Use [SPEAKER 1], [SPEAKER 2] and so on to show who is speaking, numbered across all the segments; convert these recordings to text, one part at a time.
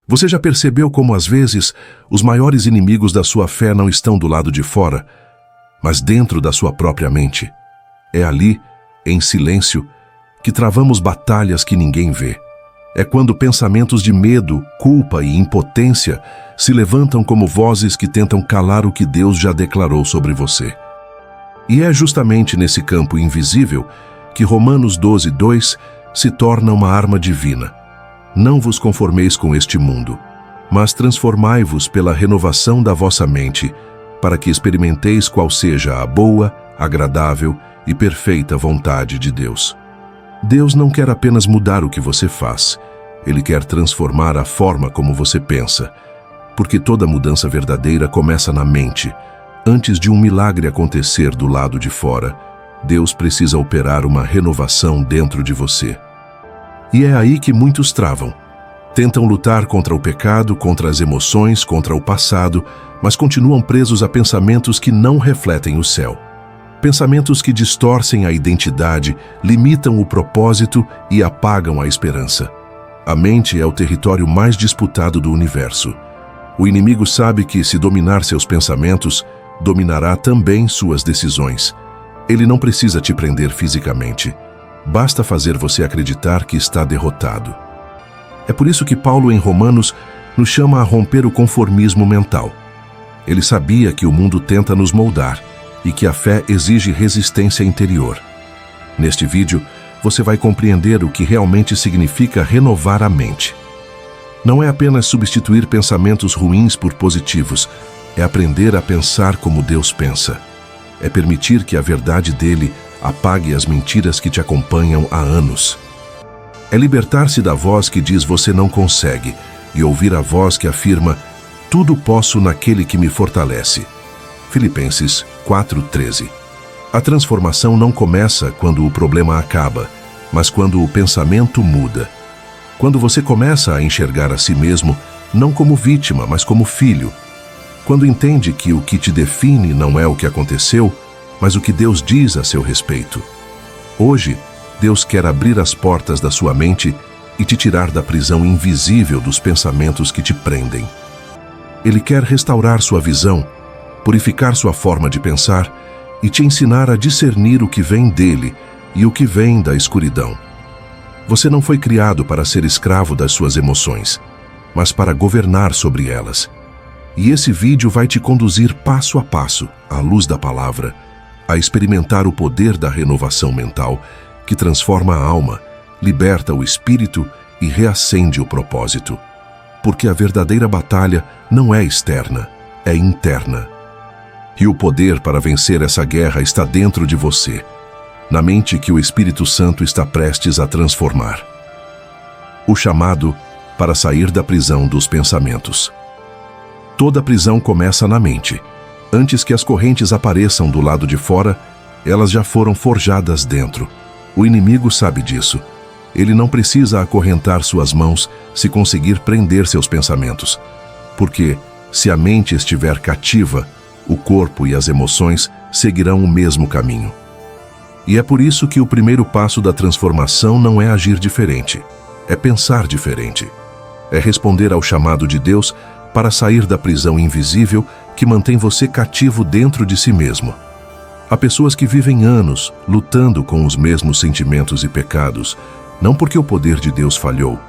[SPEAKER 1] Você já percebeu como, às vezes, os maiores inimigos da sua fé não estão do lado de fora, mas dentro da sua própria mente? É ali, em silêncio, que travamos batalhas que ninguém vê. É quando pensamentos de medo, culpa e impotência se levantam como vozes que tentam calar o que Deus já declarou sobre você. E é justamente nesse campo invisível que Romanos 12:2 se torna uma arma divina. Não vos conformeis com este mundo, mas transformai-vos pela renovação da vossa mente, para que experimenteis qual seja a boa, agradável e perfeita vontade de Deus. Deus não quer apenas mudar o que você faz, Ele quer transformar a forma como você pensa, porque toda mudança verdadeira começa na mente. Antes de um milagre acontecer do lado de fora, Deus precisa operar uma renovação dentro de você. E é aí que muitos travam. Tentam lutar contra o pecado, contra as emoções, contra o passado, mas continuam presos a pensamentos que não refletem o céu. Pensamentos que distorcem a identidade, limitam o propósito e apagam a esperança. A mente é o território mais disputado do universo. O inimigo sabe que, se dominar seus pensamentos, dominará também suas decisões. Ele não precisa te prender fisicamente. Basta fazer você acreditar que está derrotado. É por isso que Paulo, em Romanos, nos chama a romper o conformismo mental. Ele sabia que o mundo tenta nos moldar e que a fé exige resistência interior. Neste vídeo, você vai compreender o que realmente significa renovar a mente. Não é apenas substituir pensamentos ruins por positivos, é aprender a pensar como Deus pensa. É permitir que a verdade dele apague as mentiras que te acompanham há anos. É libertar-se da voz que diz você não consegue e ouvir a voz que afirma tudo posso naquele que me fortalece. Filipenses 4:13. A transformação não começa quando o problema acaba, mas quando o pensamento muda. Quando você começa a enxergar a si mesmo não como vítima, mas como filho. Quando entende que o que te define não é o que aconteceu, mas o que Deus diz a seu respeito. Hoje, Deus quer abrir as portas da sua mente e te tirar da prisão invisível dos pensamentos que te prendem. Ele quer restaurar sua visão, purificar sua forma de pensar e te ensinar a discernir o que vem dele e o que vem da escuridão. Você não foi criado para ser escravo das suas emoções, mas para governar sobre elas. E esse vídeo vai te conduzir passo a passo, à luz da palavra, a experimentar o poder da renovação mental que transforma a alma, liberta o espírito e reacende o propósito. Porque a verdadeira batalha não é externa, é interna. E o poder para vencer essa guerra está dentro de você, na mente que o Espírito Santo está prestes a transformar. O chamado para sair da prisão dos pensamentos. Toda prisão começa na mente. Antes que as correntes apareçam do lado de fora, elas já foram forjadas dentro. O inimigo sabe disso. Ele não precisa acorrentar suas mãos se conseguir prender seus pensamentos. Porque, se a mente estiver cativa, o corpo e as emoções seguirão o mesmo caminho. E é por isso que o primeiro passo da transformação não é agir diferente, é pensar diferente. É responder ao chamado de Deus para sair da prisão invisível que mantém você cativo dentro de si mesmo. Há pessoas que vivem anos lutando com os mesmos sentimentos e pecados, não porque o poder de Deus falhou,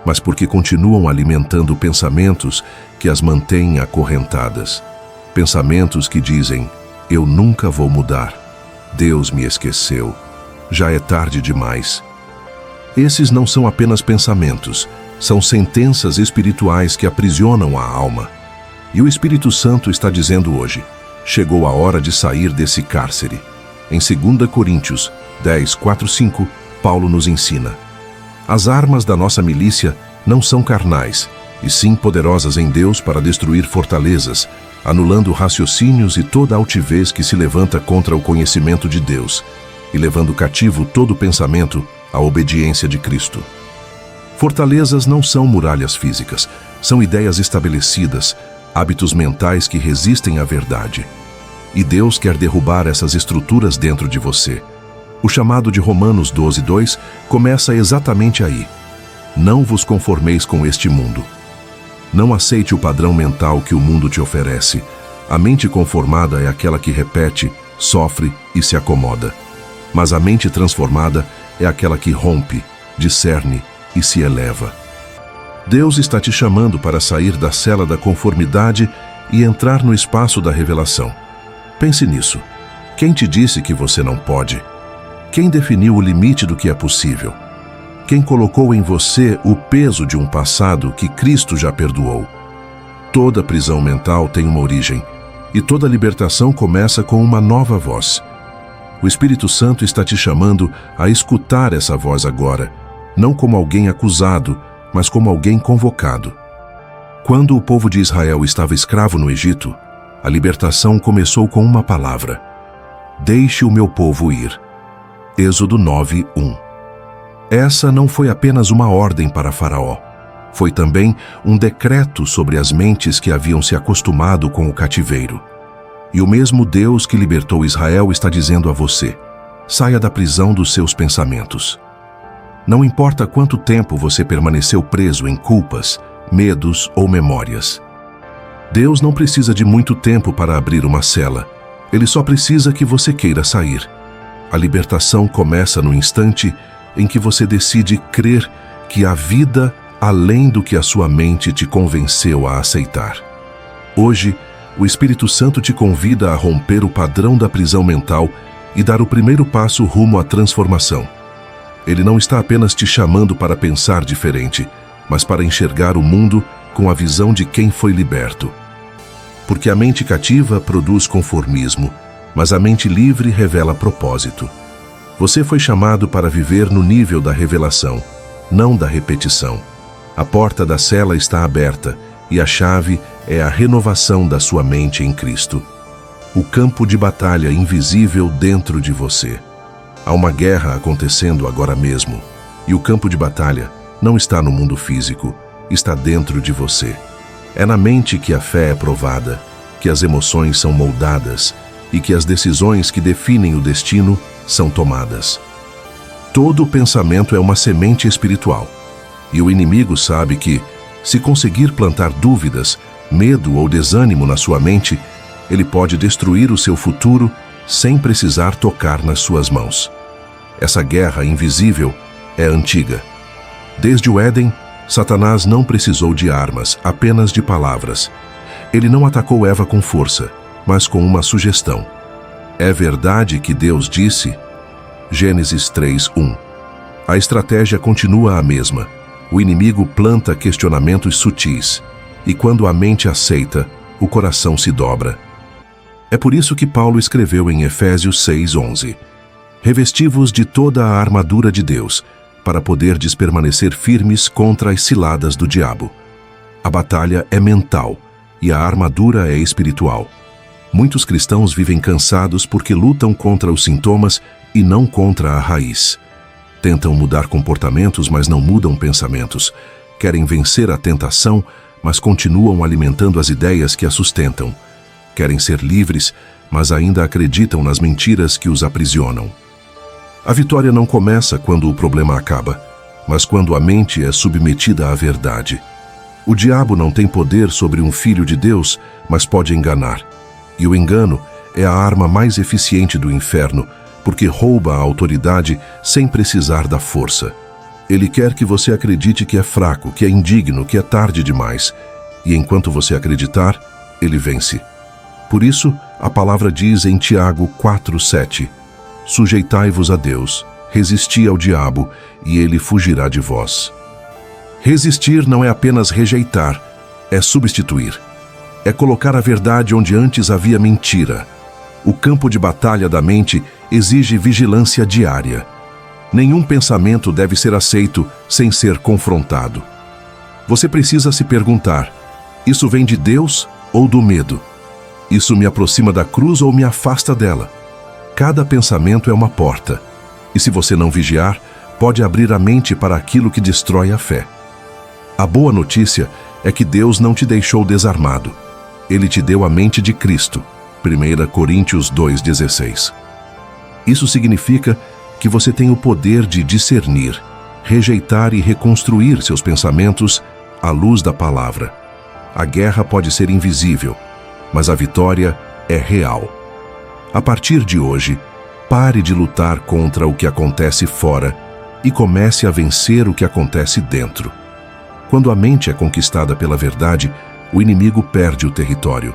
[SPEAKER 1] mas porque continuam alimentando pensamentos que as mantêm acorrentadas. Pensamentos que dizem, eu nunca vou mudar, Deus me esqueceu, já é tarde demais. Esses não são apenas pensamentos, são sentenças espirituais que aprisionam a alma. E o Espírito Santo está dizendo hoje, chegou a hora de sair desse cárcere. Em 2 Coríntios 10:4-5, Paulo nos ensina: as armas da nossa milícia não são carnais, e sim poderosas em Deus para destruir fortalezas, anulando raciocínios e toda altivez que se levanta contra o conhecimento de Deus, e levando cativo todo pensamento à obediência de Cristo. Fortalezas não são muralhas físicas, são ideias estabelecidas, hábitos mentais que resistem à verdade. E Deus quer derrubar essas estruturas dentro de você. O chamado de Romanos 12:2 começa exatamente aí. Não vos conformeis com este mundo, Não aceite o padrão mental que o mundo te oferece. A mente conformada é aquela que repete, sofre e se acomoda. Mas a mente transformada é aquela que rompe, discerne e se eleva. Deus está te chamando para sair da cela da conformidade e entrar no espaço da revelação. Pense nisso. Quem te disse que você não pode? Quem definiu o limite do que é possível? Quem colocou em você o peso de um passado que Cristo já perdoou? Toda prisão mental tem uma origem, e toda libertação começa com uma nova voz. O Espírito Santo está te chamando a escutar essa voz agora, não como alguém acusado, mas como alguém convocado. Quando o povo de Israel estava escravo no Egito, a libertação começou com uma palavra: deixe o meu povo ir. Êxodo 9:1. Essa não foi apenas uma ordem para Faraó, foi também um decreto sobre as mentes que haviam se acostumado com o cativeiro. E o mesmo Deus que libertou Israel está dizendo a você: saia da prisão dos seus pensamentos. Não importa quanto tempo você permaneceu preso em culpas, medos ou memórias. Deus não precisa de muito tempo para abrir uma cela. Ele só precisa que você queira sair. A libertação começa no instante em que você decide crer que há vida além do que a sua mente te convenceu a aceitar. Hoje, o Espírito Santo te convida a romper o padrão da prisão mental e dar o primeiro passo rumo à transformação. Ele não está apenas te chamando para pensar diferente, mas para enxergar o mundo com a visão de quem foi liberto. Porque a mente cativa produz conformismo, mas a mente livre revela propósito. Você foi chamado para viver no nível da revelação, não da repetição. A porta da cela está aberta e a chave é a renovação da sua mente em Cristo. O campo de batalha invisível dentro de você. Há uma guerra acontecendo agora mesmo, e o campo de batalha não está no mundo físico, está dentro de você. É na mente que a fé é provada, que as emoções são moldadas e que as decisões que definem o destino são tomadas. Todo pensamento é uma semente espiritual, e o inimigo sabe que, se conseguir plantar dúvidas, medo ou desânimo na sua mente, ele pode destruir o seu futuro sem precisar tocar nas suas mãos. Essa guerra invisível é antiga. Desde o Éden, Satanás não precisou de armas, apenas de palavras. Ele não atacou Eva com força, mas com uma sugestão. É verdade que Deus disse? Gênesis 3:1. A estratégia continua a mesma. O inimigo planta questionamentos sutis, e quando a mente aceita, o coração se dobra. É por isso que Paulo escreveu em Efésios 6:11: revesti-vos de toda a armadura de Deus, para poderdes permanecer firmes contra as ciladas do diabo. A batalha é mental, e a armadura é espiritual. Muitos cristãos vivem cansados porque lutam contra os sintomas e não contra a raiz. Tentam mudar comportamentos, mas não mudam pensamentos. Querem vencer a tentação, mas continuam alimentando as ideias que a sustentam. Querem ser livres, mas ainda acreditam nas mentiras que os aprisionam. A vitória não começa quando o problema acaba, mas quando a mente é submetida à verdade. O diabo não tem poder sobre um filho de Deus, mas pode enganar. E o engano é a arma mais eficiente do inferno, porque rouba a autoridade sem precisar da força. Ele quer que você acredite que é fraco, que é indigno, que é tarde demais. E enquanto você acreditar, ele vence. Por isso, a palavra diz em Tiago 4:7: sujeitai-vos a Deus, resisti ao diabo, e ele fugirá de vós. Resistir não é apenas rejeitar, é substituir. É colocar a verdade onde antes havia mentira. O campo de batalha da mente exige vigilância diária. Nenhum pensamento deve ser aceito sem ser confrontado. Você precisa se perguntar: isso vem de Deus ou do medo? Isso me aproxima da cruz ou me afasta dela? Cada pensamento é uma porta, e se você não vigiar, pode abrir a mente para aquilo que destrói a fé. A boa notícia é que Deus não te deixou desarmado. Ele te deu a mente de Cristo. 1 Coríntios 2:16. Isso significa que você tem o poder de discernir, rejeitar e reconstruir seus pensamentos à luz da palavra. A guerra pode ser invisível, mas a vitória é real. A partir de hoje, pare de lutar contra o que acontece fora e comece a vencer o que acontece dentro. Quando a mente é conquistada pela verdade, o inimigo perde o território.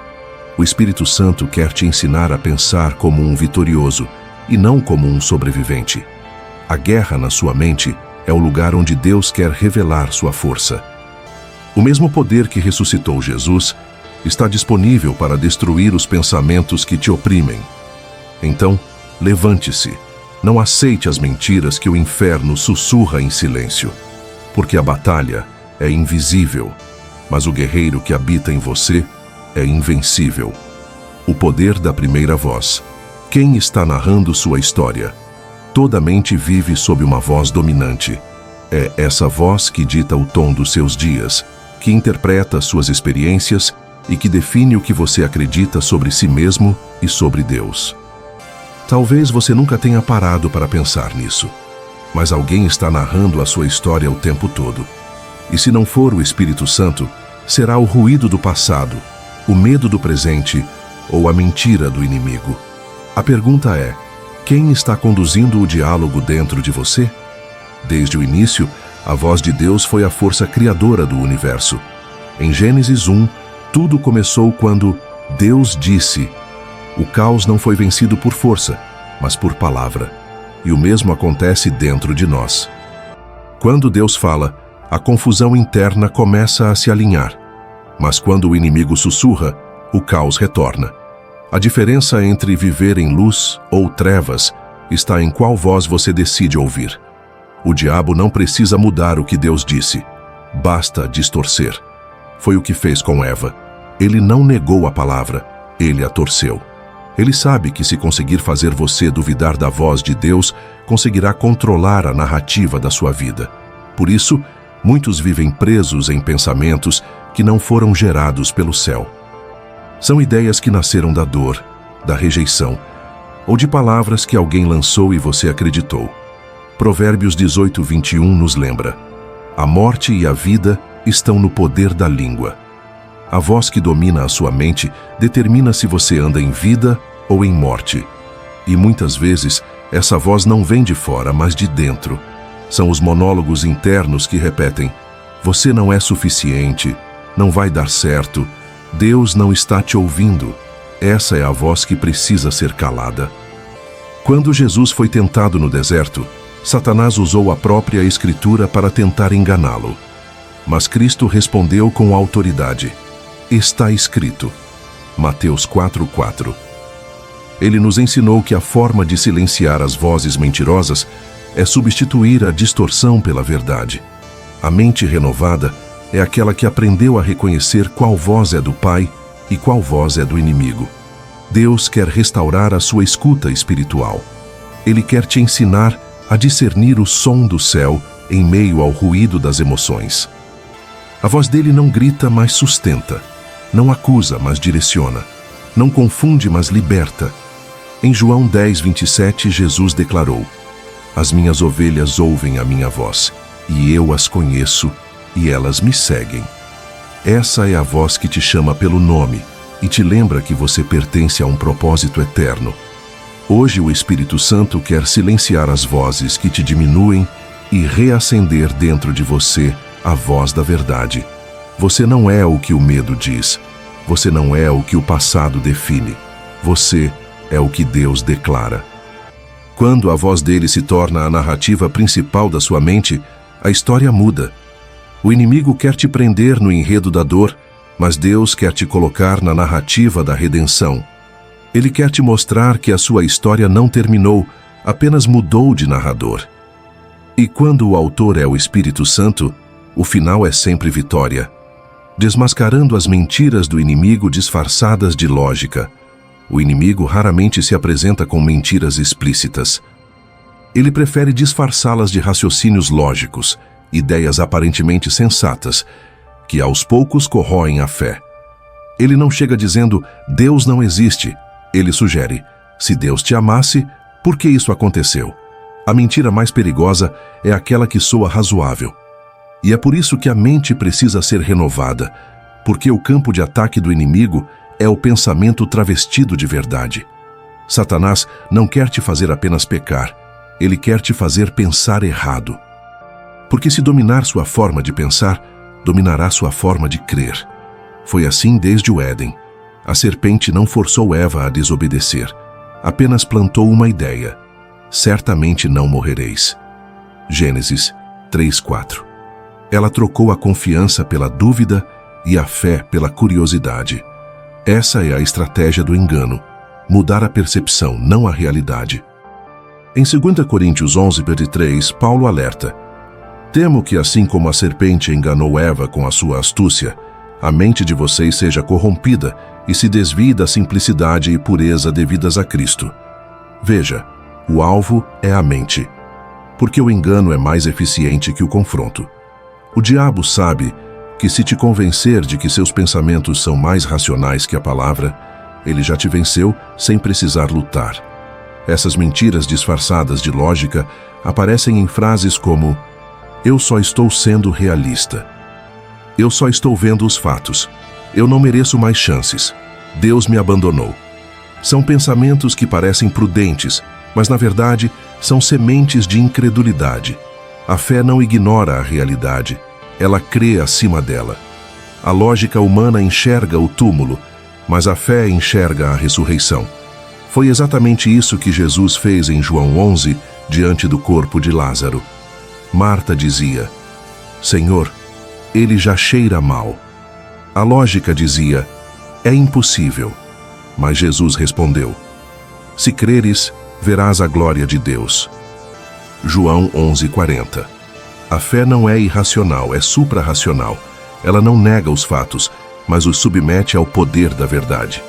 [SPEAKER 1] O Espírito Santo quer te ensinar a pensar como um vitorioso e não como um sobrevivente. A guerra na sua mente é o lugar onde Deus quer revelar sua força. O mesmo poder que ressuscitou Jesus está disponível para destruir os pensamentos que te oprimem. Então, levante-se. Não aceite as mentiras que o inferno sussurra em silêncio, porque a batalha é invisível, mas o guerreiro que habita em você é invencível. O poder da primeira voz. Quem está narrando sua história? Toda mente vive sob uma voz dominante. É essa voz que dita o tom dos seus dias, que interpreta suas experiências e que define o que você acredita sobre si mesmo e sobre Deus. Talvez você nunca tenha parado para pensar nisso, mas alguém está narrando a sua história o tempo todo. E se não for o Espírito Santo, será o ruído do passado, o medo do presente ou a mentira do inimigo. A pergunta é: quem está conduzindo o diálogo dentro de você? Desde o início, a voz de Deus foi a força criadora do universo. Em Gênesis 1, tudo começou quando Deus disse. O caos não foi vencido por força, mas por palavra. E o mesmo acontece dentro de nós. Quando Deus fala, a confusão interna começa a se alinhar. Mas quando o inimigo sussurra, o caos retorna. A diferença entre viver em luz ou trevas está em qual voz você decide ouvir. O diabo não precisa mudar o que Deus disse. Basta distorcer. Foi o que fez com Eva. Ele não negou a palavra, ele a torceu. Ele sabe que se conseguir fazer você duvidar da voz de Deus, conseguirá controlar a narrativa da sua vida. Por isso, muitos vivem presos em pensamentos que não foram gerados pelo céu. São ideias que nasceram da dor, da rejeição, ou de palavras que alguém lançou e você acreditou. Provérbios 18:21 nos lembra: a morte e a vida estão no poder da língua. A voz que domina a sua mente determina se você anda em vida ou em morte. E muitas vezes, essa voz não vem de fora, mas de dentro. São os monólogos internos que repetem: você não é suficiente, não vai dar certo, Deus não está te ouvindo. Essa é a voz que precisa ser calada. Quando Jesus foi tentado no deserto, Satanás usou a própria Escritura para tentar enganá-lo. Mas Cristo respondeu com autoridade: está escrito. Mateus 4:4. Ele nos ensinou que a forma de silenciar as vozes mentirosas é substituir a distorção pela verdade. A mente renovada é aquela que aprendeu a reconhecer qual voz é do Pai e qual voz é do inimigo. Deus quer restaurar a sua escuta espiritual. Ele quer te ensinar a discernir o som do céu em meio ao ruído das emoções. A voz dele não grita, mas sustenta. Não acusa, mas direciona. Não confunde, mas liberta. Em João 10:27, Jesus declarou: as minhas ovelhas ouvem a minha voz, e eu as conheço, e elas me seguem. Essa é a voz que te chama pelo nome e te lembra que você pertence a um propósito eterno. Hoje o Espírito Santo quer silenciar as vozes que te diminuem e reacender dentro de você a voz da verdade. Você não é o que o medo diz. Você não é o que o passado define. Você é o que Deus declara. Quando a voz dele se torna a narrativa principal da sua mente, a história muda. O inimigo quer te prender no enredo da dor, mas Deus quer te colocar na narrativa da redenção. Ele quer te mostrar que a sua história não terminou, apenas mudou de narrador. E quando o autor é o Espírito Santo, o final é sempre vitória, desmascarando as mentiras do inimigo disfarçadas de lógica. O inimigo raramente se apresenta com mentiras explícitas. Ele prefere disfarçá-las de raciocínios lógicos, ideias aparentemente sensatas, que aos poucos corroem a fé. Ele não chega dizendo: Deus não existe. Ele sugere: se Deus te amasse, por que isso aconteceu? A mentira mais perigosa é aquela que soa razoável. E é por isso que a mente precisa ser renovada, porque o campo de ataque do inimigo é o pensamento travestido de verdade. Satanás não quer te fazer apenas pecar, ele quer te fazer pensar errado. Porque se dominar sua forma de pensar, dominará sua forma de crer. Foi assim desde o Éden. A serpente não forçou Eva a desobedecer, apenas plantou uma ideia: certamente não morrereis. Gênesis 3:4. Ela trocou a confiança pela dúvida e a fé pela curiosidade. Essa é a estratégia do engano: mudar a percepção, não a realidade. Em 2 Coríntios 11:3, Paulo alerta: temo que, assim como a serpente enganou Eva com a sua astúcia, a mente de vocês seja corrompida e se desvie da simplicidade e pureza devidas a Cristo. Veja, o alvo é a mente, porque o engano é mais eficiente que o confronto. O diabo sabe que, se te convencer de que seus pensamentos são mais racionais que a palavra, ele já te venceu sem precisar lutar. Essas mentiras disfarçadas de lógica aparecem em frases como: eu só estou sendo realista. Eu só estou vendo os fatos. Eu não mereço mais chances. Deus me abandonou. São pensamentos que parecem prudentes, mas na verdade são sementes de incredulidade. A fé não ignora a realidade, ela crê acima dela. A lógica humana enxerga o túmulo, mas a fé enxerga a ressurreição. Foi exatamente isso que Jesus fez em João 11, diante do corpo de Lázaro. Marta dizia: Senhor, ele já cheira mal. A lógica dizia: é impossível. Mas Jesus respondeu: se creres, verás a glória de Deus. João 11:40. A fé não é irracional, é suprarracional. Ela não nega os fatos, mas os submete ao poder da verdade.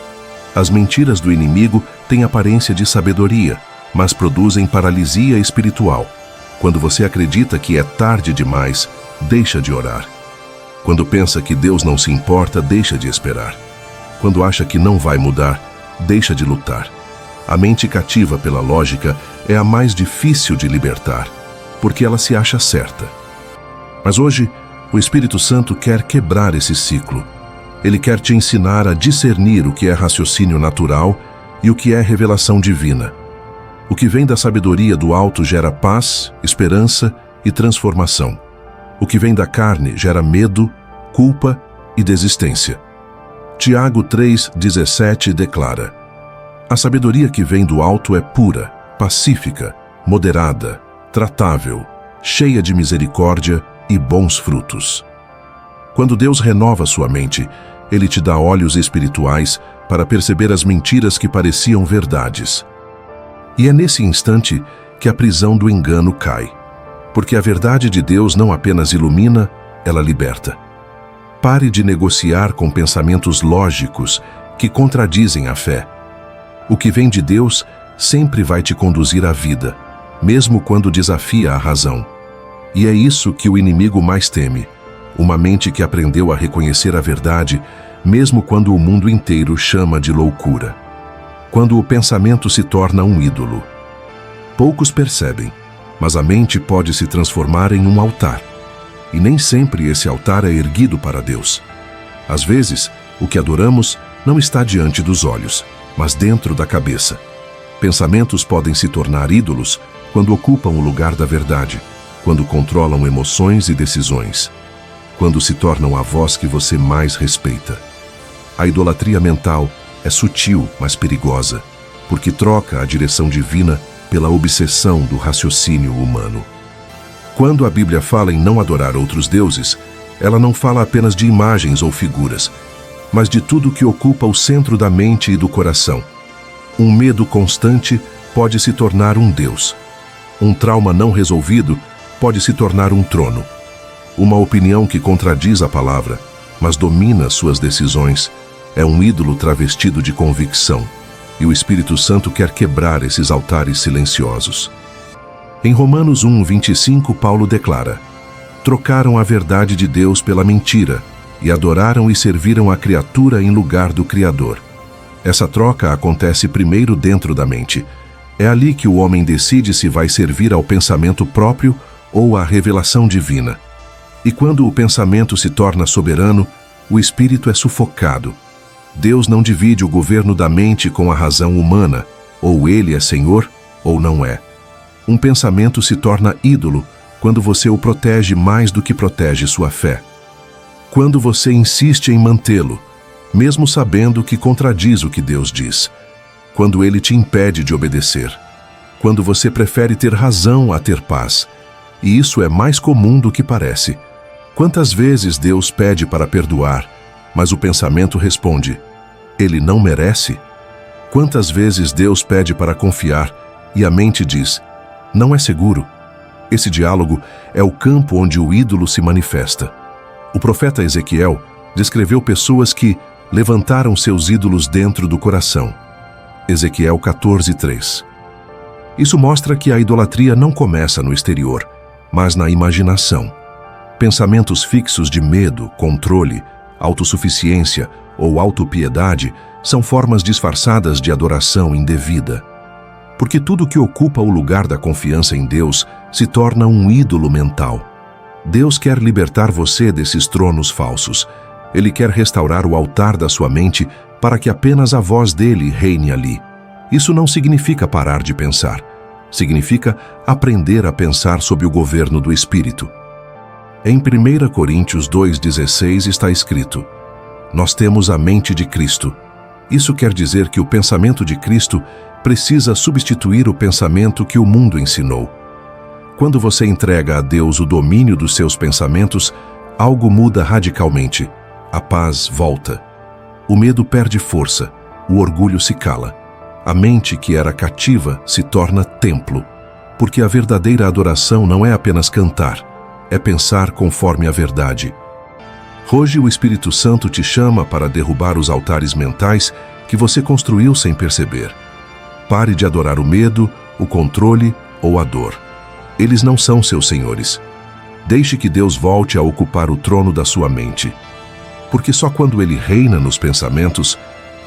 [SPEAKER 1] As mentiras do inimigo têm aparência de sabedoria, mas produzem paralisia espiritual. Quando você acredita que é tarde demais, deixa de orar. Quando pensa que Deus não se importa, deixa de esperar. Quando acha que não vai mudar, deixa de lutar. A mente cativa pela lógica é a mais difícil de libertar, porque ela se acha certa. Mas hoje, o Espírito Santo quer quebrar esse ciclo. Ele quer te ensinar a discernir o que é raciocínio natural e o que é revelação divina. O que vem da sabedoria do alto gera paz, esperança e transformação. O que vem da carne gera medo, culpa e desistência. Tiago 3:17 declara: a sabedoria que vem do alto é pura, pacífica, moderada, tratável, cheia de misericórdia e bons frutos. Quando Deus renova sua mente, Ele te dá olhos espirituais para perceber as mentiras que pareciam verdades. E é nesse instante que a prisão do engano cai. Porque a verdade de Deus não apenas ilumina, ela liberta. Pare de negociar com pensamentos lógicos que contradizem a fé. O que vem de Deus sempre vai te conduzir à vida, mesmo quando desafia a razão. E é isso que o inimigo mais teme: uma mente que aprendeu a reconhecer a verdade, mesmo quando o mundo inteiro chama de loucura. Quando o pensamento se torna um ídolo. Poucos percebem, mas a mente pode se transformar em um altar. E nem sempre esse altar é erguido para Deus. Às vezes, o que adoramos não está diante dos olhos, mas dentro da cabeça. Pensamentos podem se tornar ídolos quando ocupam o lugar da verdade, quando controlam emoções e decisões, quando se tornam a voz que você mais respeita. A idolatria mental é sutil, mas perigosa, porque troca a direção divina pela obsessão do raciocínio humano. Quando a Bíblia fala em não adorar outros deuses, ela não fala apenas de imagens ou figuras, mas de tudo que ocupa o centro da mente e do coração. Um medo constante pode se tornar um Deus. Um trauma não resolvido pode se tornar um trono. Uma opinião que contradiz a palavra, mas domina suas decisões, é um ídolo travestido de convicção, e o Espírito Santo quer quebrar esses altares silenciosos. Em Romanos 1:25, Paulo declara: trocaram a verdade de Deus pela mentira, e adoraram e serviram a criatura em lugar do Criador. Essa troca acontece primeiro dentro da mente. É ali que o homem decide se vai servir ao pensamento próprio ou à revelação divina. E quando o pensamento se torna soberano, o espírito é sufocado. Deus não divide o governo da mente com a razão humana, ou ele é senhor ou não é. Um pensamento se torna ídolo quando você o protege mais do que protege sua fé. Quando você insiste em mantê-lo, mesmo sabendo que contradiz o que Deus diz. Quando ele te impede de obedecer. Quando você prefere ter razão a ter paz. E isso é mais comum do que parece. Quantas vezes Deus pede para perdoar, mas o pensamento responde: ele não merece? Quantas vezes Deus pede para confiar e a mente diz: não é seguro? Esse diálogo é o campo onde o ídolo se manifesta. O profeta Ezequiel descreveu pessoas que levantaram seus ídolos dentro do coração. Ezequiel 14:3. Isso mostra que a idolatria não começa no exterior, mas na imaginação. Pensamentos fixos de medo, controle, autossuficiência ou autopiedade são formas disfarçadas de adoração indevida. Porque tudo que ocupa o lugar da confiança em Deus se torna um ídolo mental. Deus quer libertar você desses tronos falsos. Ele quer restaurar o altar da sua mente para que apenas a voz dele reine ali. Isso não significa parar de pensar. Significa aprender a pensar sob o governo do Espírito. Em 1 Coríntios 2,16 está escrito: nós temos a mente de Cristo. Isso quer dizer que o pensamento de Cristo precisa substituir o pensamento que o mundo ensinou. Quando você entrega a Deus o domínio dos seus pensamentos, algo muda radicalmente. A paz volta. O medo perde força. O orgulho se cala. A mente que era cativa se torna templo. Porque a verdadeira adoração não é apenas cantar, é pensar conforme a verdade. Hoje o Espírito Santo te chama para derrubar os altares mentais que você construiu sem perceber. Pare de adorar o medo, o controle ou a dor. Eles não são seus senhores. Deixe que Deus volte a ocupar o trono da sua mente. Porque só quando ele reina nos pensamentos,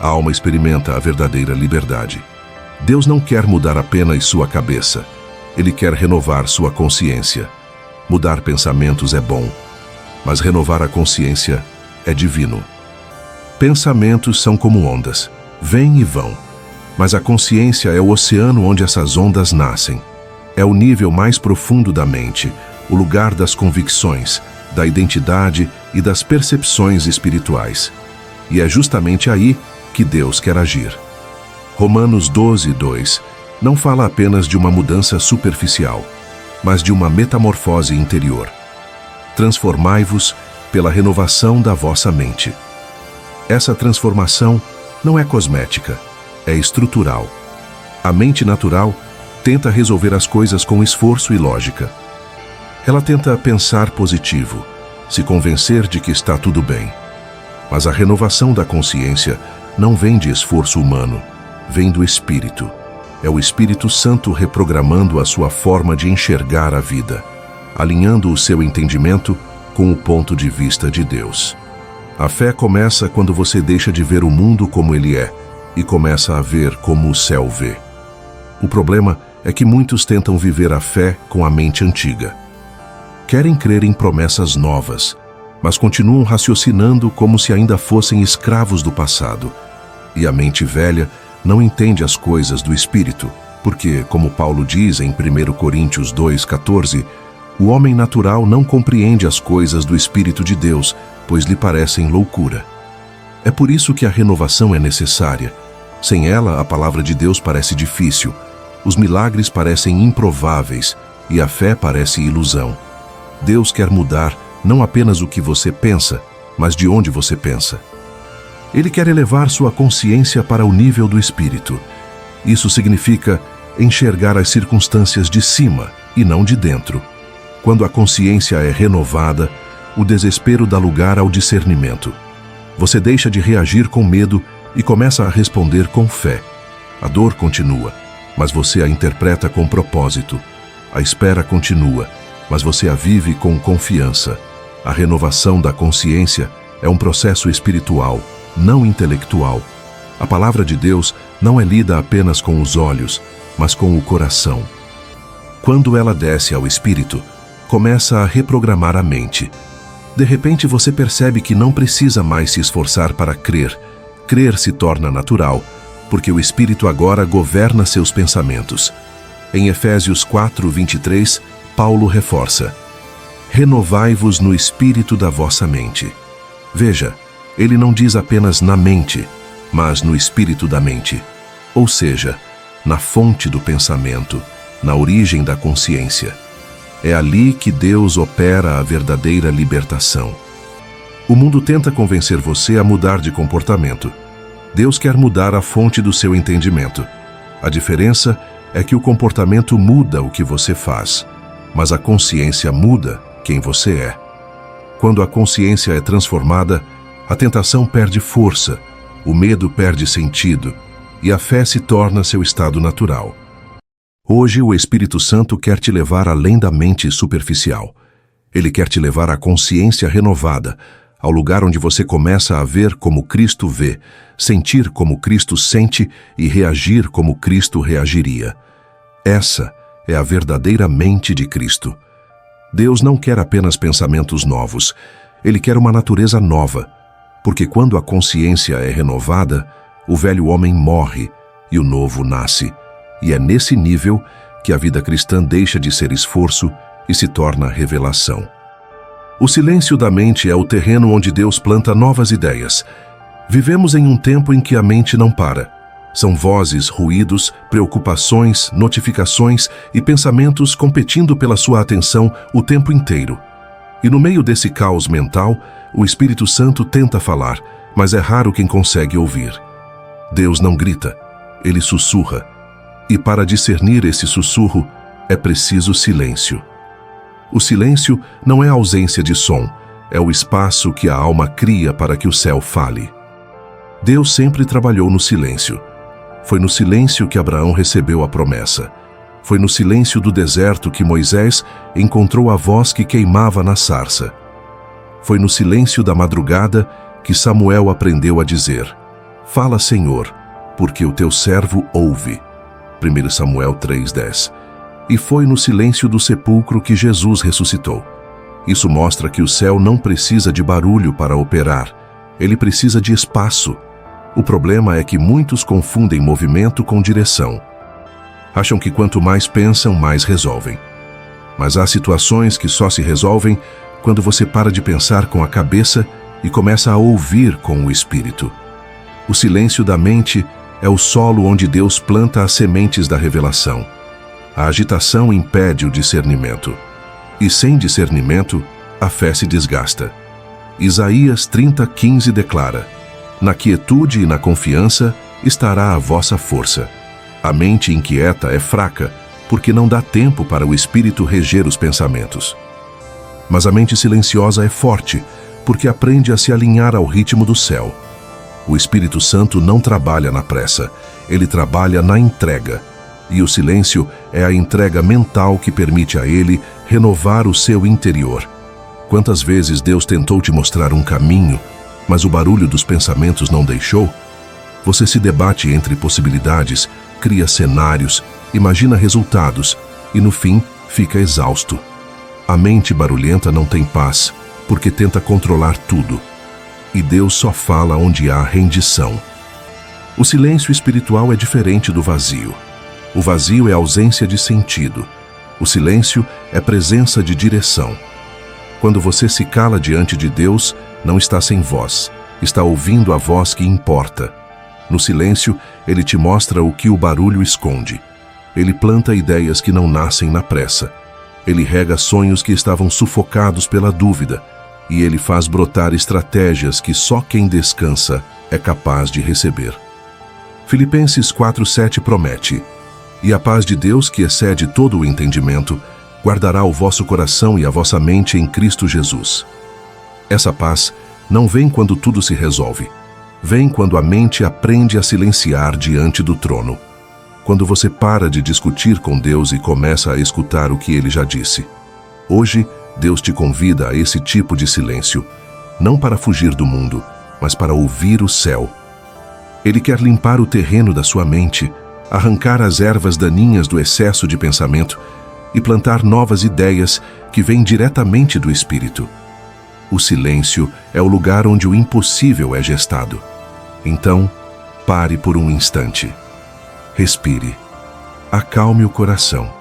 [SPEAKER 1] a alma experimenta a verdadeira liberdade. Deus não quer mudar apenas sua cabeça. Ele quer renovar sua consciência. Mudar pensamentos é bom, mas renovar a consciência é divino. Pensamentos são como ondas, vêm e vão. Mas a consciência é o oceano onde essas ondas nascem. É o nível mais profundo da mente, o lugar das convicções, da identidade e das percepções espirituais. E é justamente aí que Deus quer agir. Romanos 12:2 não fala apenas de uma mudança superficial, mas de uma metamorfose interior. Transformai-vos pela renovação da vossa mente. Essa transformação não é cosmética, é estrutural. A mente natural tenta resolver as coisas com esforço e lógica. Ela tenta pensar positivo, se convencer de que está tudo bem. Mas a renovação da consciência não vem de esforço humano, vem do Espírito. É o Espírito Santo reprogramando a sua forma de enxergar a vida, alinhando o seu entendimento com o ponto de vista de Deus. A fé começa quando você deixa de ver o mundo como ele é e começa a ver como o céu vê. O problema é que muitos tentam viver a fé com a mente antiga. Querem crer em promessas novas, mas continuam raciocinando como se ainda fossem escravos do passado. E a mente velha não entende as coisas do Espírito, porque, como Paulo diz em 1 Coríntios 2,14, o homem natural não compreende as coisas do Espírito de Deus, pois lhe parecem loucura. É por isso que a renovação é necessária. Sem ela, a palavra de Deus parece difícil, os milagres parecem improváveis e a fé parece ilusão. Deus quer mudar não apenas o que você pensa, mas de onde você pensa. Ele quer elevar sua consciência para o nível do Espírito. Isso significa enxergar as circunstâncias de cima e não de dentro. Quando a consciência é renovada, o desespero dá lugar ao discernimento. Você deixa de reagir com medo e começa a responder com fé. A dor continua, mas você a interpreta com propósito. A espera continua, mas você a vive com confiança. A renovação da consciência é um processo espiritual, não intelectual. A palavra de Deus não é lida apenas com os olhos, mas com o coração. Quando ela desce ao espírito, começa a reprogramar a mente. De repente você percebe que não precisa mais se esforçar para crer. Crer se torna natural, porque o Espírito agora governa seus pensamentos. Em Efésios 4:23, Paulo reforça: renovai-vos no espírito da vossa mente. Veja, ele não diz apenas na mente, mas no espírito da mente, ou seja, na fonte do pensamento, na origem da consciência. É ali que Deus opera a verdadeira libertação. O mundo tenta convencer você a mudar de comportamento. Deus quer mudar a fonte do seu entendimento. A diferença é que o comportamento muda o que você faz, mas a consciência muda quem você é. Quando a consciência é transformada, a tentação perde força, o medo perde sentido e a fé se torna seu estado natural. Hoje o Espírito Santo quer te levar além da mente superficial. Ele quer te levar à consciência renovada, ao lugar onde você começa a ver como Cristo vê, sentir como Cristo sente e reagir como Cristo reagiria. Essa é a verdadeira mente de Cristo. Deus não quer apenas pensamentos novos, Ele quer uma natureza nova, porque quando a consciência é renovada, o velho homem morre e o novo nasce. E é nesse nível que a vida cristã deixa de ser esforço e se torna revelação. O silêncio da mente é o terreno onde Deus planta novas ideias. Vivemos em um tempo em que a mente não para. São vozes, ruídos, preocupações, notificações e pensamentos competindo pela sua atenção o tempo inteiro. E no meio desse caos mental, o Espírito Santo tenta falar, mas é raro quem consegue ouvir. Deus não grita, Ele sussurra. E para discernir esse sussurro, é preciso silêncio. O silêncio não é a ausência de som, é o espaço que a alma cria para que o céu fale. Deus sempre trabalhou no silêncio. Foi no silêncio que Abraão recebeu a promessa. Foi no silêncio do deserto que Moisés encontrou a voz que queimava na sarça. Foi no silêncio da madrugada que Samuel aprendeu a dizer: fala, Senhor, porque o teu servo ouve. 1 Samuel 3:10. E foi no silêncio do sepulcro que Jesus ressuscitou. Isso mostra que o céu não precisa de barulho para operar, ele precisa de espaço. O problema é que muitos confundem movimento com direção. Acham que quanto mais pensam, mais resolvem. Mas há situações que só se resolvem quando você para de pensar com a cabeça e começa a ouvir com o espírito. O silêncio da mente é o solo onde Deus planta as sementes da revelação. A agitação impede o discernimento. E sem discernimento, a fé se desgasta. Isaías 30:15 declara: na quietude e na confiança estará a vossa força. A mente inquieta é fraca, porque não dá tempo para o espírito reger os pensamentos. Mas a mente silenciosa é forte, porque aprende a se alinhar ao ritmo do céu. O Espírito Santo não trabalha na pressa, ele trabalha na entrega. E o silêncio é a entrega mental que permite a ele renovar o seu interior. Quantas vezes Deus tentou te mostrar um caminho, mas o barulho dos pensamentos não deixou? Você se debate entre possibilidades, cria cenários, imagina resultados e no fim fica exausto. A mente barulhenta não tem paz, porque tenta controlar tudo. E Deus só fala onde há rendição. O silêncio espiritual é diferente do vazio. O vazio é ausência de sentido. O silêncio é presença de direção. Quando você se cala diante de Deus, não está sem voz, está ouvindo a voz que importa. No silêncio, Ele te mostra o que o barulho esconde. Ele planta ideias que não nascem na pressa. Ele rega sonhos que estavam sufocados pela dúvida. E Ele faz brotar estratégias que só quem descansa é capaz de receber. Filipenses 4:7 promete: e a paz de Deus, que excede todo o entendimento, guardará o vosso coração e a vossa mente em Cristo Jesus. Essa paz não vem quando tudo se resolve. Vem quando a mente aprende a silenciar diante do trono. Quando você para de discutir com Deus e começa a escutar o que Ele já disse. Hoje, Deus te convida a esse tipo de silêncio, não para fugir do mundo, mas para ouvir o céu. Ele quer limpar o terreno da sua mente, arrancar as ervas daninhas do excesso de pensamento e plantar novas ideias que vêm diretamente do Espírito. O silêncio é o lugar onde o impossível é gestado. Então, pare por um instante. Respire. Acalme o coração.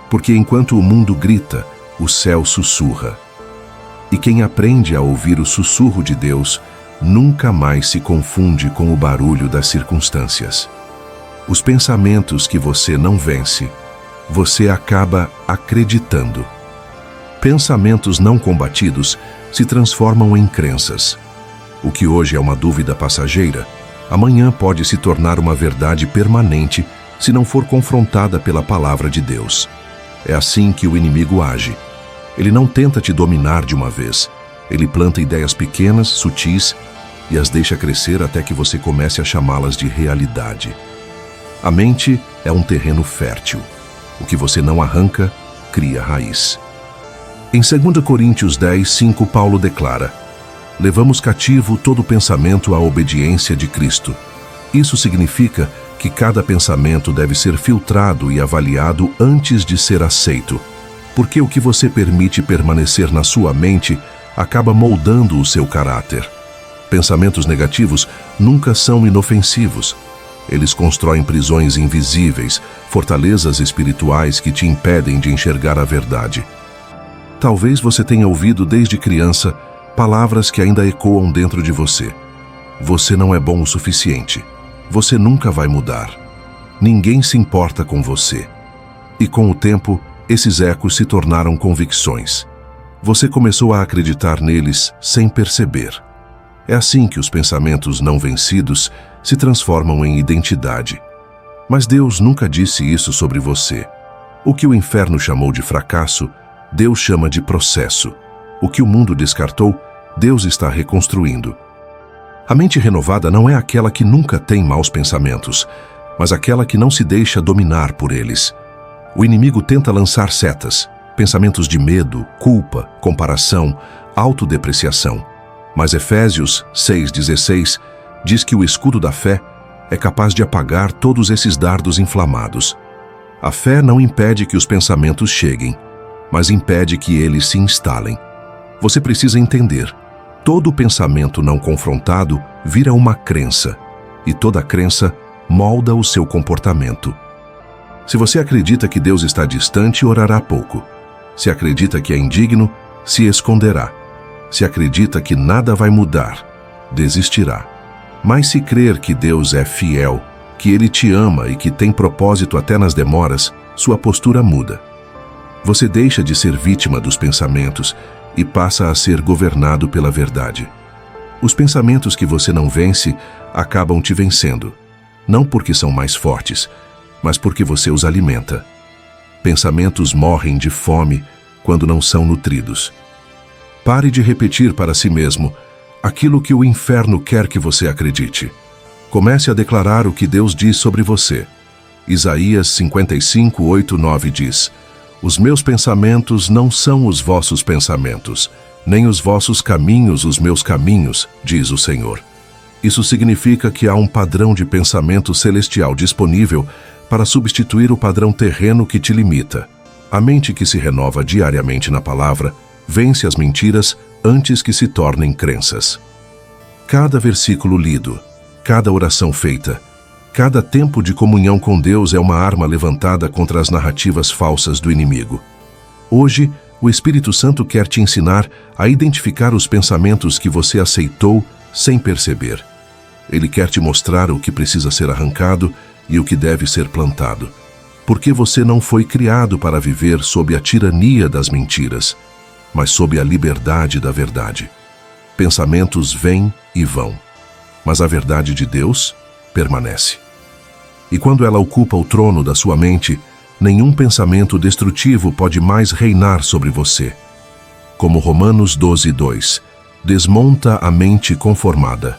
[SPEAKER 1] Porque enquanto o mundo grita, o céu sussurra. E quem aprende a ouvir o sussurro de Deus nunca mais se confunde com o barulho das circunstâncias. Os pensamentos que você não vence, você acaba acreditando. Pensamentos não combatidos se transformam em crenças. O que hoje é uma dúvida passageira, amanhã pode se tornar uma verdade permanente se não for confrontada pela palavra de Deus. É assim que o inimigo age. Ele não tenta te dominar de uma vez. Ele planta ideias pequenas, sutis, e as deixa crescer até que você comece a chamá-las de realidade. A mente é um terreno fértil. O que você não arranca, cria raiz. Em 2 Coríntios 10, 5, Paulo declara: levamos cativo todo pensamento à obediência de Cristo. Isso significa que cada pensamento deve ser filtrado e avaliado antes de ser aceito, porque o que você permite permanecer na sua mente acaba moldando o seu caráter. Pensamentos negativos nunca são inofensivos. Eles constroem prisões invisíveis, fortalezas espirituais que te impedem de enxergar a verdade. Talvez você tenha ouvido desde criança palavras que ainda ecoam dentro de você. Você não é bom o suficiente. Você nunca vai mudar. Ninguém se importa com você. E com o tempo, esses ecos se tornaram convicções. Você começou a acreditar neles sem perceber. É assim que os pensamentos não vencidos se transformam em identidade. Mas Deus nunca disse isso sobre você. O que o inferno chamou de fracasso, Deus chama de processo. O que o mundo descartou, Deus está reconstruindo. A mente renovada não é aquela que nunca tem maus pensamentos, mas aquela que não se deixa dominar por eles. O inimigo tenta lançar setas, pensamentos de medo, culpa, comparação, autodepreciação. Mas Efésios 6,16 diz que o escudo da fé é capaz de apagar todos esses dardos inflamados. A fé não impede que os pensamentos cheguem, mas impede que eles se instalem. Você precisa entender: todo pensamento não confrontado vira uma crença, e toda crença molda o seu comportamento. Se você acredita que Deus está distante, orará pouco. Se acredita que é indigno, se esconderá. Se acredita que nada vai mudar, desistirá. Mas se crer que Deus é fiel, que Ele te ama e que tem propósito até nas demoras, sua postura muda. Você deixa de ser vítima dos pensamentos e passa a ser governado pela verdade. Os pensamentos que você não vence acabam te vencendo, não porque são mais fortes, mas porque você os alimenta. Pensamentos morrem de fome quando não são nutridos. Pare de repetir para si mesmo aquilo que o inferno quer que você acredite. Comece a declarar o que Deus diz sobre você. Isaías 55, 8, 9 diz: os meus pensamentos não são os vossos pensamentos, nem os vossos caminhos os meus caminhos, diz o Senhor. Isso significa que há um padrão de pensamento celestial disponível para substituir o padrão terreno que te limita. A mente que se renova diariamente na palavra vence as mentiras antes que se tornem crenças. Cada versículo lido, cada oração feita, cada tempo de comunhão com Deus é uma arma levantada contra as narrativas falsas do inimigo. Hoje, o Espírito Santo quer te ensinar a identificar os pensamentos que você aceitou sem perceber. Ele quer te mostrar o que precisa ser arrancado e o que deve ser plantado. Porque você não foi criado para viver sob a tirania das mentiras, mas sob a liberdade da verdade. Pensamentos vêm e vão, mas a verdade de Deus permanece. E quando ela ocupa o trono da sua mente, nenhum pensamento destrutivo pode mais reinar sobre você. Como Romanos 12:2, desmonta a mente conformada.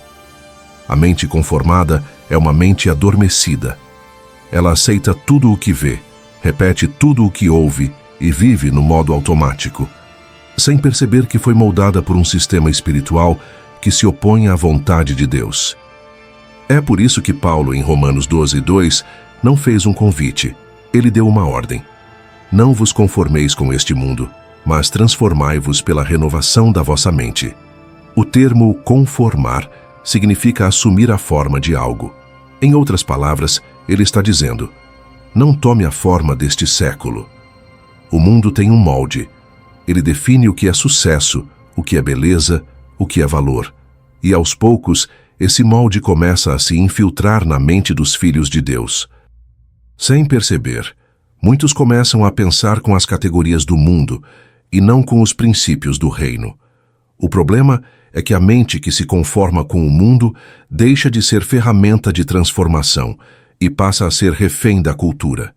[SPEAKER 1] A mente conformada é uma mente adormecida. Ela aceita tudo o que vê, repete tudo o que ouve e vive no modo automático, sem perceber que foi moldada por um sistema espiritual que se opõe à vontade de Deus. É por isso que Paulo, em Romanos 12:2, não fez um convite, ele deu uma ordem. Não vos conformeis com este mundo, mas transformai-vos pela renovação da vossa mente. O termo conformar significa assumir a forma de algo. Em outras palavras, ele está dizendo: não tome a forma deste século. O mundo tem um molde. Ele define o que é sucesso, o que é beleza, o que é valor. E aos poucos, esse molde começa a se infiltrar na mente dos filhos de Deus. Sem perceber, muitos começam a pensar com as categorias do mundo e não com os princípios do reino. O problema é que a mente que se conforma com o mundo deixa de ser ferramenta de transformação e passa a ser refém da cultura.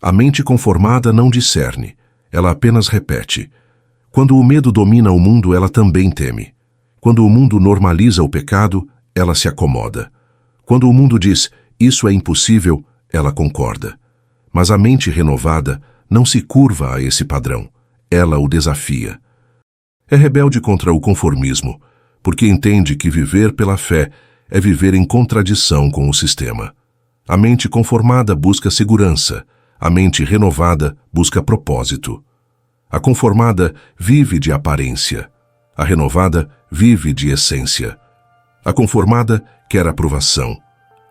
[SPEAKER 1] A mente conformada não discerne, ela apenas repete. Quando o medo domina o mundo, ela também teme. Quando o mundo normaliza o pecado, ela se acomoda. Quando o mundo diz, isso é impossível, ela concorda. Mas a mente renovada não se curva a esse padrão, ela o desafia. É rebelde contra o conformismo, porque entende que viver pela fé é viver em contradição com o sistema. A mente conformada busca segurança, a mente renovada busca propósito. A conformada vive de aparência, a renovada vive de essência. A conformada quer aprovação,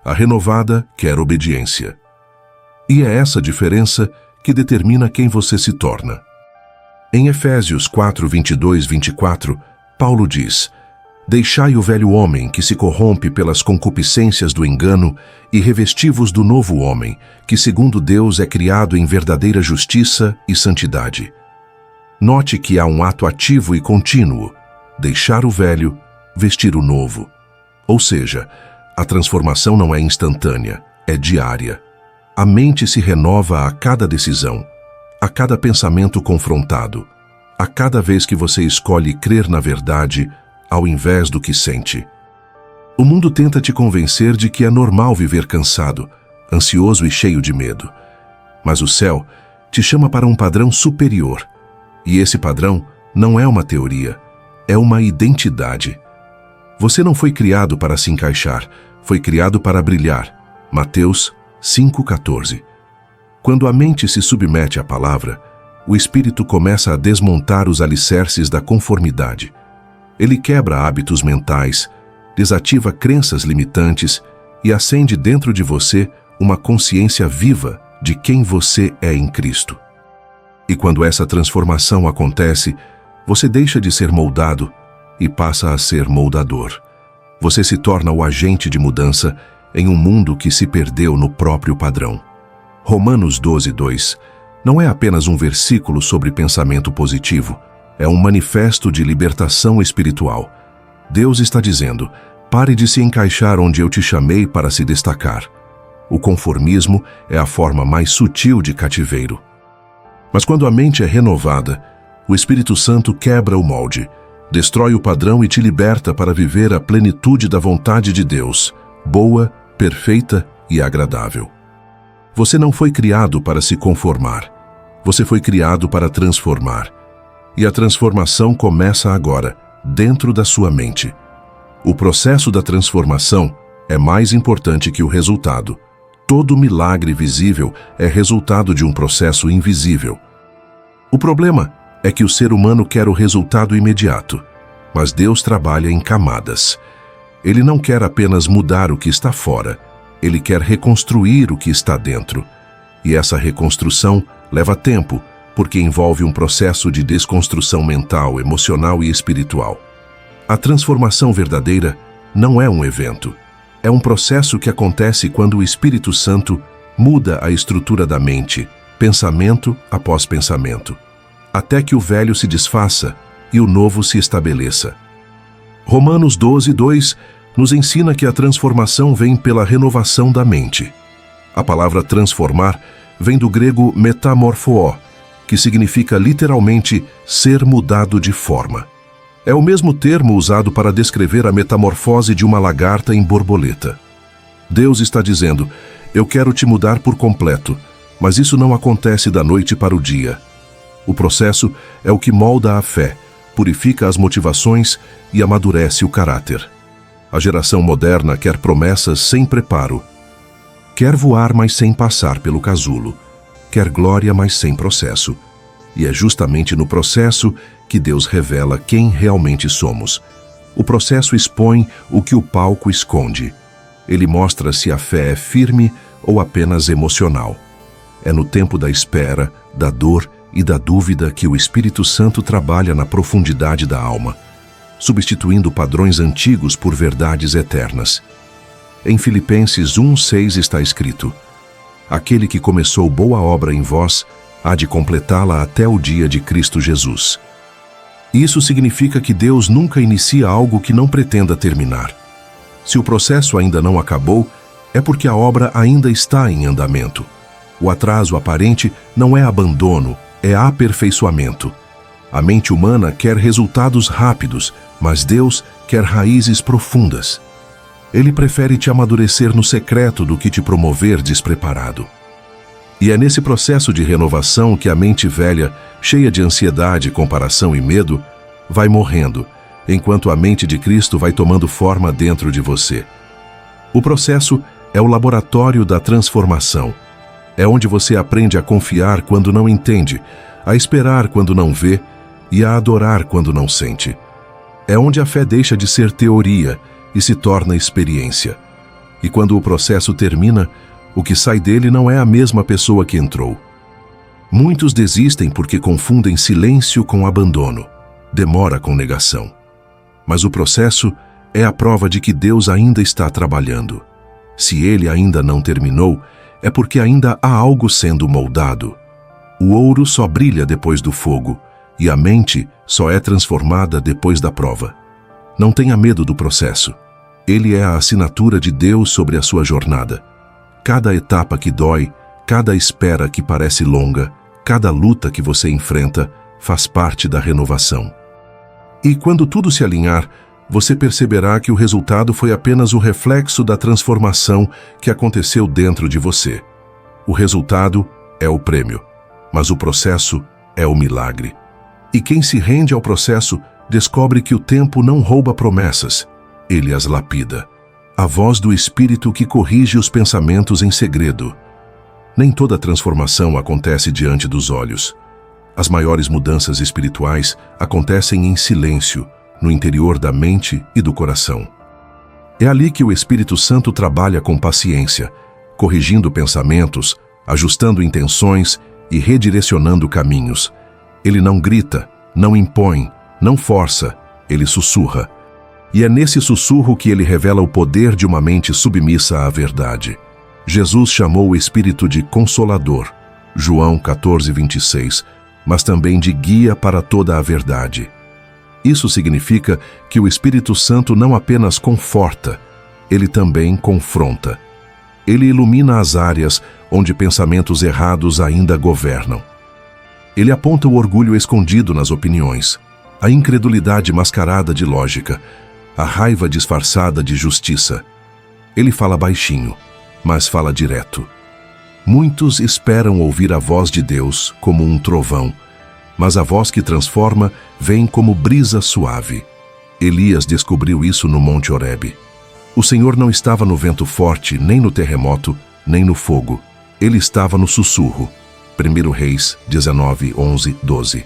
[SPEAKER 1] a renovada quer obediência. E é essa diferença que determina quem você se torna. Em Efésios 4, 22, 24, Paulo diz: deixai o velho homem que se corrompe pelas concupiscências do engano e revesti-vos do novo homem, que segundo Deus é criado em verdadeira justiça e santidade. Note que há um ato ativo e contínuo: deixar o velho, vestir o novo. Ou seja, a transformação não é instantânea, é diária. A mente se renova a cada decisão, a cada pensamento confrontado, a cada vez que você escolhe crer na verdade ao invés do que sente. O mundo tenta te convencer de que é normal viver cansado, ansioso e cheio de medo. Mas o céu te chama para um padrão superior. E esse padrão não é uma teoria, é uma identidade. Você não foi criado para se encaixar, foi criado para brilhar. Mateus 5,14. Quando a mente se submete à palavra, o espírito começa a desmontar os alicerces da conformidade. Ele quebra hábitos mentais, desativa crenças limitantes e acende dentro de você uma consciência viva de quem você é em Cristo. E quando essa transformação acontece, você deixa de ser moldado e passa a ser moldador. Você se torna o agente de mudança em um mundo que se perdeu no próprio padrão. Romanos 12, 2 não é apenas um versículo sobre pensamento positivo, é um manifesto de libertação espiritual. Deus está dizendo: pare de se encaixar onde eu te chamei para se destacar. O conformismo é a forma mais sutil de cativeiro. Mas quando a mente é renovada, o Espírito Santo quebra o molde, destrói o padrão e te liberta para viver a plenitude da vontade de Deus, boa, perfeita e agradável. Você não foi criado para se conformar. Você foi criado para transformar. E a transformação começa agora, dentro da sua mente. O processo da transformação é mais importante que o resultado. Todo milagre visível é resultado de um processo invisível. O problema é que o ser humano quer o resultado imediato, mas Deus trabalha em camadas. Ele não quer apenas mudar o que está fora, ele quer reconstruir o que está dentro. E essa reconstrução leva tempo, porque envolve um processo de desconstrução mental, emocional e espiritual. A transformação verdadeira não é um evento. É um processo que acontece quando o Espírito Santo muda a estrutura da mente, pensamento após pensamento, até que o velho se desfaça e o novo se estabeleça. Romanos 12, 2 nos ensina que a transformação vem pela renovação da mente. A palavra transformar vem do grego metamorfoo, que significa literalmente ser mudado de forma. É o mesmo termo usado para descrever a metamorfose de uma lagarta em borboleta. Deus está dizendo: eu quero te mudar por completo, mas isso não acontece da noite para o dia. O processo é o que molda a fé, purifica as motivações e amadurece o caráter. A geração moderna quer promessas sem preparo. Quer voar, mas sem passar pelo casulo. Quer glória, mas sem processo. E é justamente no processo que Deus revela quem realmente somos. O processo expõe o que o palco esconde. Ele mostra se a fé é firme ou apenas emocional. É no tempo da espera, da dor e da dúvida que o Espírito Santo trabalha na profundidade da alma, substituindo padrões antigos por verdades eternas. Em Filipenses 1:6 está escrito: aquele que começou boa obra em vós, há de completá-la até o dia de Cristo Jesus. Isso significa que Deus nunca inicia algo que não pretenda terminar. Se o processo ainda não acabou, é porque a obra ainda está em andamento. O atraso aparente não é abandono, é aperfeiçoamento. A mente humana quer resultados rápidos, mas Deus quer raízes profundas. Ele prefere te amadurecer no secreto do que te promover despreparado. E é nesse processo de renovação que a mente velha, cheia de ansiedade, comparação e medo, vai morrendo, enquanto a mente de Cristo vai tomando forma dentro de você. O processo é o laboratório da transformação. É onde você aprende a confiar quando não entende, a esperar quando não vê e a adorar quando não sente. É onde a fé deixa de ser teoria e se torna experiência. E quando o processo termina, o que sai dele não é a mesma pessoa que entrou. Muitos desistem porque confundem silêncio com abandono, demora com negação. Mas o processo é a prova de que Deus ainda está trabalhando. Se ele ainda não terminou, é porque ainda há algo sendo moldado. O ouro só brilha depois do fogo, e a mente só é transformada depois da prova. Não tenha medo do processo. Ele é a assinatura de Deus sobre a sua jornada. Cada etapa que dói, cada espera que parece longa, cada luta que você enfrenta, faz parte da renovação. E quando tudo se alinhar, você perceberá que o resultado foi apenas o reflexo da transformação que aconteceu dentro de você. O resultado é o prêmio, mas o processo é o milagre. E quem se rende ao processo descobre que o tempo não rouba promessas, ele as lapida. A voz do Espírito que corrige os pensamentos em segredo. Nem toda transformação acontece diante dos olhos. As maiores mudanças espirituais acontecem em silêncio, no interior da mente e do coração. É ali que o Espírito Santo trabalha com paciência, corrigindo pensamentos, ajustando intenções e redirecionando caminhos. Ele não grita, não impõe, não força, ele sussurra. E é nesse sussurro que ele revela o poder de uma mente submissa à verdade. Jesus chamou o Espírito de Consolador, João 14:26, mas também de guia para toda a verdade. Isso significa que o Espírito Santo não apenas conforta, ele também confronta. Ele ilumina as áreas onde pensamentos errados ainda governam. Ele aponta o orgulho escondido nas opiniões, a incredulidade mascarada de lógica, a raiva disfarçada de justiça. Ele fala baixinho, mas fala direto. Muitos esperam ouvir a voz de Deus como um trovão, mas a voz que transforma vem como brisa suave. Elias descobriu isso no Monte Horebe. O Senhor não estava no vento forte, nem no terremoto, nem no fogo. Ele estava no sussurro. 1 Reis 19:11-12.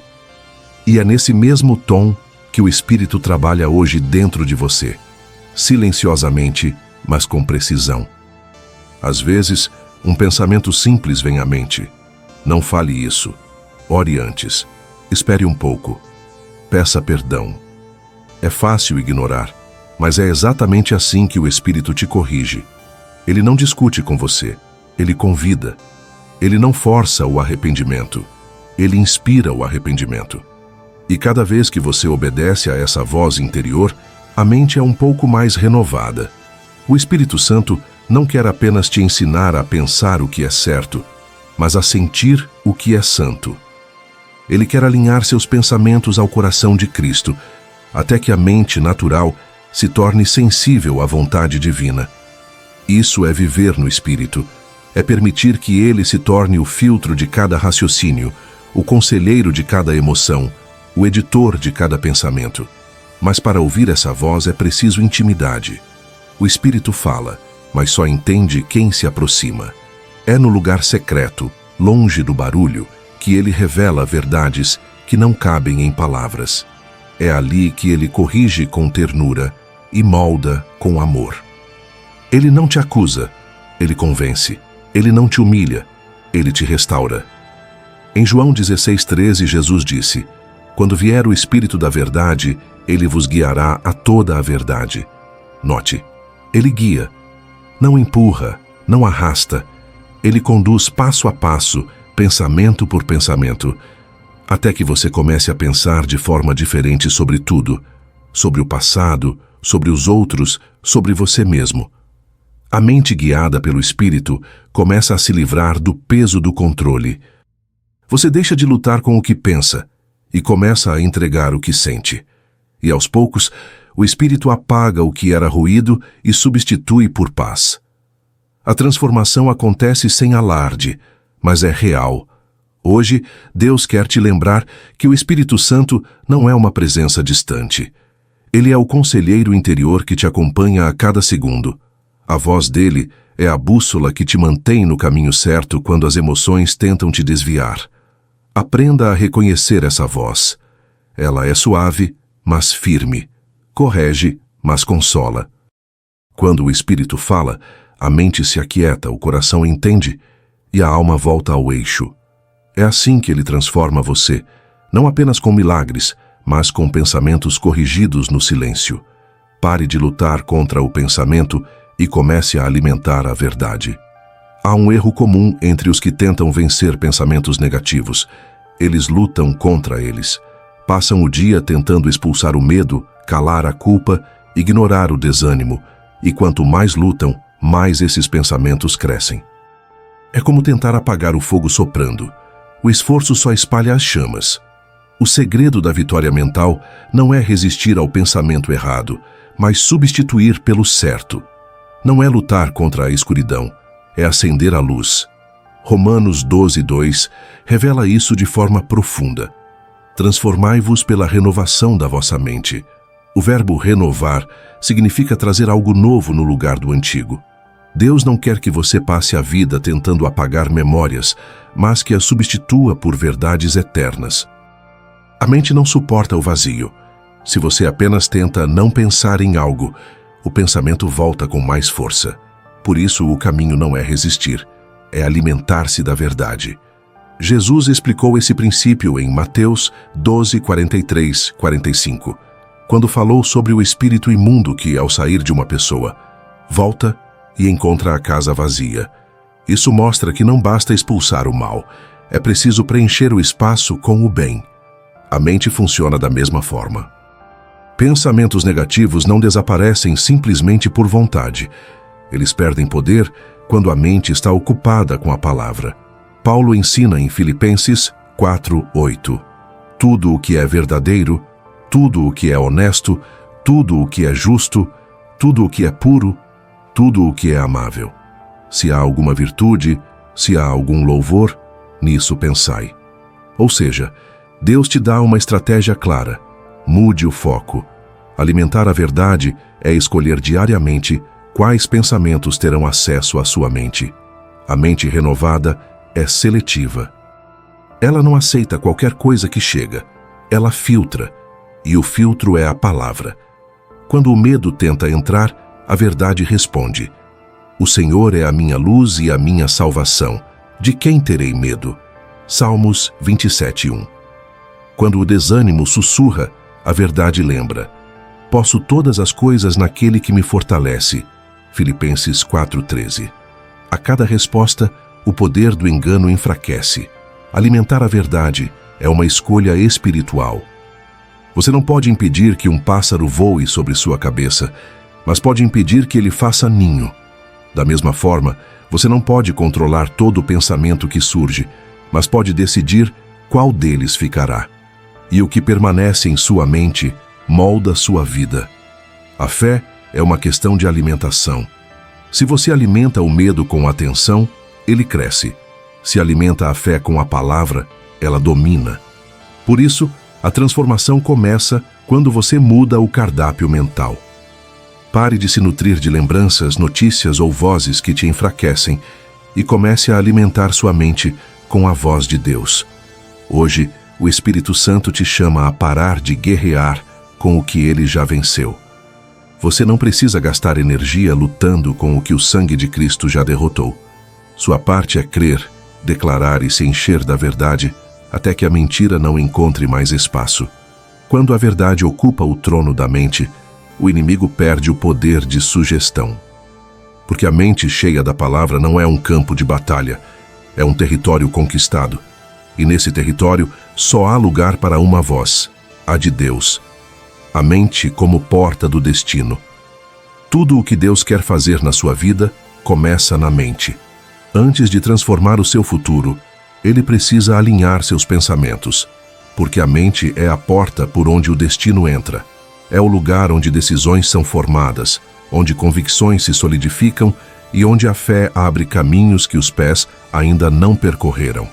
[SPEAKER 1] E é nesse mesmo tom que o Espírito trabalha hoje dentro de você, silenciosamente, mas com precisão. Às vezes, um pensamento simples vem à mente. Não fale isso. Ore antes. Espere um pouco. Peça perdão. É fácil ignorar, mas é exatamente assim que o Espírito te corrige. Ele não discute com você, ele convida. Ele não força o arrependimento, ele inspira o arrependimento. E cada vez que você obedece a essa voz interior, a mente é um pouco mais renovada. O Espírito Santo não quer apenas te ensinar a pensar o que é certo, mas a sentir o que é santo. Ele quer alinhar seus pensamentos ao coração de Cristo, até que a mente natural se torne sensível à vontade divina. Isso é viver no Espírito, é permitir que ele se torne o filtro de cada raciocínio, o conselheiro de cada emoção, o editor de cada pensamento. Mas para ouvir essa voz é preciso intimidade. O Espírito fala, mas só entende quem se aproxima. É no lugar secreto, longe do barulho, que ele revela verdades que não cabem em palavras. É ali que ele corrige com ternura e molda com amor. Ele não te acusa, ele convence. Ele não te humilha, ele te restaura. Em João 16:13, Jesus disse: "Quando vier o Espírito da verdade, ele vos guiará a toda a verdade." Note, ele guia, não empurra, não arrasta. Ele conduz passo a passo, pensamento por pensamento, até que você comece a pensar de forma diferente sobre tudo, sobre o passado, sobre os outros, sobre você mesmo. A mente guiada pelo Espírito começa a se livrar do peso do controle. Você deixa de lutar com o que pensa e começa a entregar o que sente. E aos poucos, o Espírito apaga o que era ruído e substitui por paz. A transformação acontece sem alarde, mas é real. Hoje, Deus quer te lembrar que o Espírito Santo não é uma presença distante. Ele é o conselheiro interior que te acompanha a cada segundo. A voz dele é a bússola que te mantém no caminho certo quando as emoções tentam te desviar. Aprenda a reconhecer essa voz. Ela é suave, mas firme. Corrige, mas consola. Quando o Espírito fala, a mente se aquieta, o coração entende e a alma volta ao eixo. É assim que ele transforma você, não apenas com milagres, mas com pensamentos corrigidos no silêncio. Pare de lutar contra o pensamento e comece a alimentar a verdade. Há um erro comum entre os que tentam vencer pensamentos negativos. Eles lutam contra eles. Passam o dia tentando expulsar o medo, calar a culpa, ignorar o desânimo. E quanto mais lutam, mais esses pensamentos crescem. É como tentar apagar o fogo soprando. O esforço só espalha as chamas. O segredo da vitória mental não é resistir ao pensamento errado, mas substituir pelo certo. Não é lutar contra a escuridão, é acender a luz. Romanos 12:2 revela isso de forma profunda. Transformai-vos pela renovação da vossa mente. O verbo renovar significa trazer algo novo no lugar do antigo. Deus não quer que você passe a vida tentando apagar memórias, mas que as substitua por verdades eternas. A mente não suporta o vazio. Se você apenas tenta não pensar em algo, o pensamento volta com mais força. Por isso, o caminho não é resistir, é alimentar-se da verdade. Jesus explicou esse princípio em Mateus 12:43-45, quando falou sobre o espírito imundo que, ao sair de uma pessoa, volta e encontra a casa vazia. Isso mostra que não basta expulsar o mal, é preciso preencher o espaço com o bem. A mente funciona da mesma forma. Pensamentos negativos não desaparecem simplesmente por vontade. Eles perdem poder quando a mente está ocupada com a palavra. Paulo ensina em Filipenses 4:8. Tudo o que é verdadeiro, tudo o que é honesto, tudo o que é justo, tudo o que é puro, tudo o que é amável. Se há alguma virtude, se há algum louvor, nisso pensai. Ou seja, Deus te dá uma estratégia clara. Mude o foco. Alimentar a verdade é escolher diariamente quais pensamentos terão acesso à sua mente. A mente renovada é seletiva. Ela não aceita qualquer coisa que chega. Ela filtra. E o filtro é a palavra. Quando o medo tenta entrar, a verdade responde: O Senhor é a minha luz e a minha salvação. De quem terei medo? Salmos 27:1. Quando o desânimo sussurra, a verdade lembra: Posso todas as coisas naquele que me fortalece. Filipenses 4:13. A cada resposta, o poder do engano enfraquece. Alimentar a verdade é uma escolha espiritual. Você não pode impedir que um pássaro voe sobre sua cabeça, mas pode impedir que ele faça ninho. Da mesma forma, você não pode controlar todo o pensamento que surge, mas pode decidir qual deles ficará. E o que permanece em sua mente molda sua vida. A fé é uma questão de alimentação. Se você alimenta o medo com atenção, ele cresce. Se alimenta a fé com a palavra, ela domina. Por isso, a transformação começa quando você muda o cardápio mental. Pare de se nutrir de lembranças, notícias ou vozes que te enfraquecem e comece a alimentar sua mente com a voz de Deus. Hoje, o Espírito Santo te chama a parar de guerrear com o que ele já venceu. Você não precisa gastar energia lutando com o que o sangue de Cristo já derrotou. Sua parte é crer, declarar e se encher da verdade, até que a mentira não encontre mais espaço. Quando a verdade ocupa o trono da mente, o inimigo perde o poder de sugestão. Porque a mente cheia da palavra não é um campo de batalha, é um território conquistado. E nesse território só há lugar para uma voz, a de Deus. A mente como porta do destino. Tudo o que Deus quer fazer na sua vida começa na mente. Antes de transformar o seu futuro, ele precisa alinhar seus pensamentos, porque a mente é a porta por onde o destino entra. É o lugar onde decisões são formadas, onde convicções se solidificam e onde a fé abre caminhos que os pés ainda não percorreram.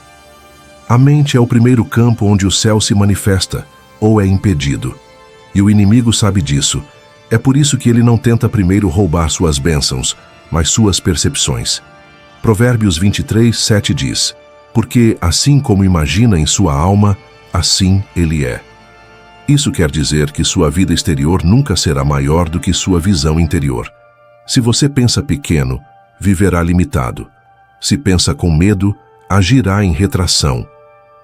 [SPEAKER 1] A mente é o primeiro campo onde o céu se manifesta, ou é impedido. E o inimigo sabe disso. É por isso que ele não tenta primeiro roubar suas bênçãos, mas suas percepções. Provérbios 23, 7 diz: porque assim como imagina em sua alma, assim ele é. Isso quer dizer que sua vida exterior nunca será maior do que sua visão interior. Se você pensa pequeno, viverá limitado. Se pensa com medo, agirá em retração.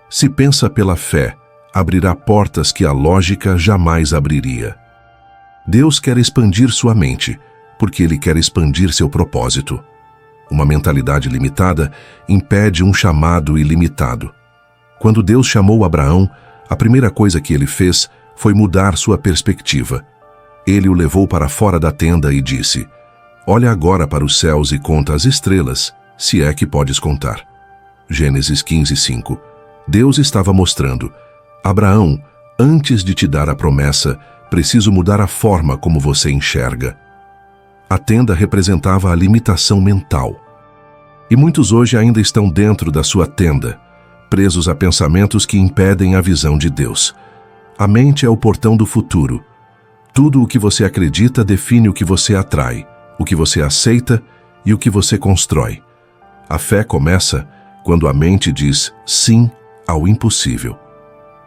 [SPEAKER 1] Se pensa pela fé, abrirá portas que a lógica jamais abriria. Deus quer expandir sua mente, porque Ele quer expandir seu propósito. Uma mentalidade limitada impede um chamado ilimitado. Quando Deus chamou Abraão, a primeira coisa que ele fez foi mudar sua perspectiva. Ele o levou para fora da tenda e disse: olha agora para os céus e conta as estrelas, se é que podes contar. Gênesis 15, 5. Deus estava mostrando: Abraão, antes de te dar a promessa, preciso mudar a forma como você enxerga. A tenda representava a limitação mental. E muitos hoje ainda estão dentro da sua tenda, presos a pensamentos que impedem a visão de Deus. A mente é o portão do futuro. Tudo o que você acredita define o que você atrai, o que você aceita e o que você constrói. A fé começa quando a mente diz sim ao impossível.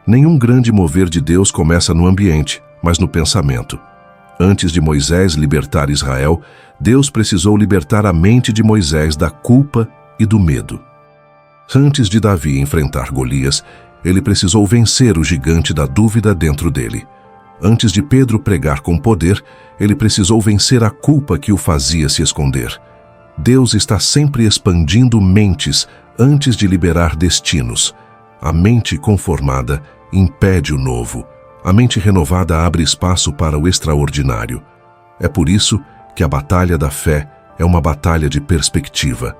[SPEAKER 1] Nenhum grande mover de Deus começa no ambiente, mas no pensamento. Antes de Moisés libertar Israel, Deus precisou libertar a mente de Moisés da culpa e do medo. Antes de Davi enfrentar Golias, ele precisou vencer o gigante da dúvida dentro dele. Antes de Pedro pregar com poder, ele precisou vencer a culpa que o fazia se esconder. Deus está sempre expandindo mentes antes de liberar destinos. A mente conformada impede o novo. A mente renovada abre espaço para o extraordinário. É por isso que a batalha da fé é uma batalha de perspectiva.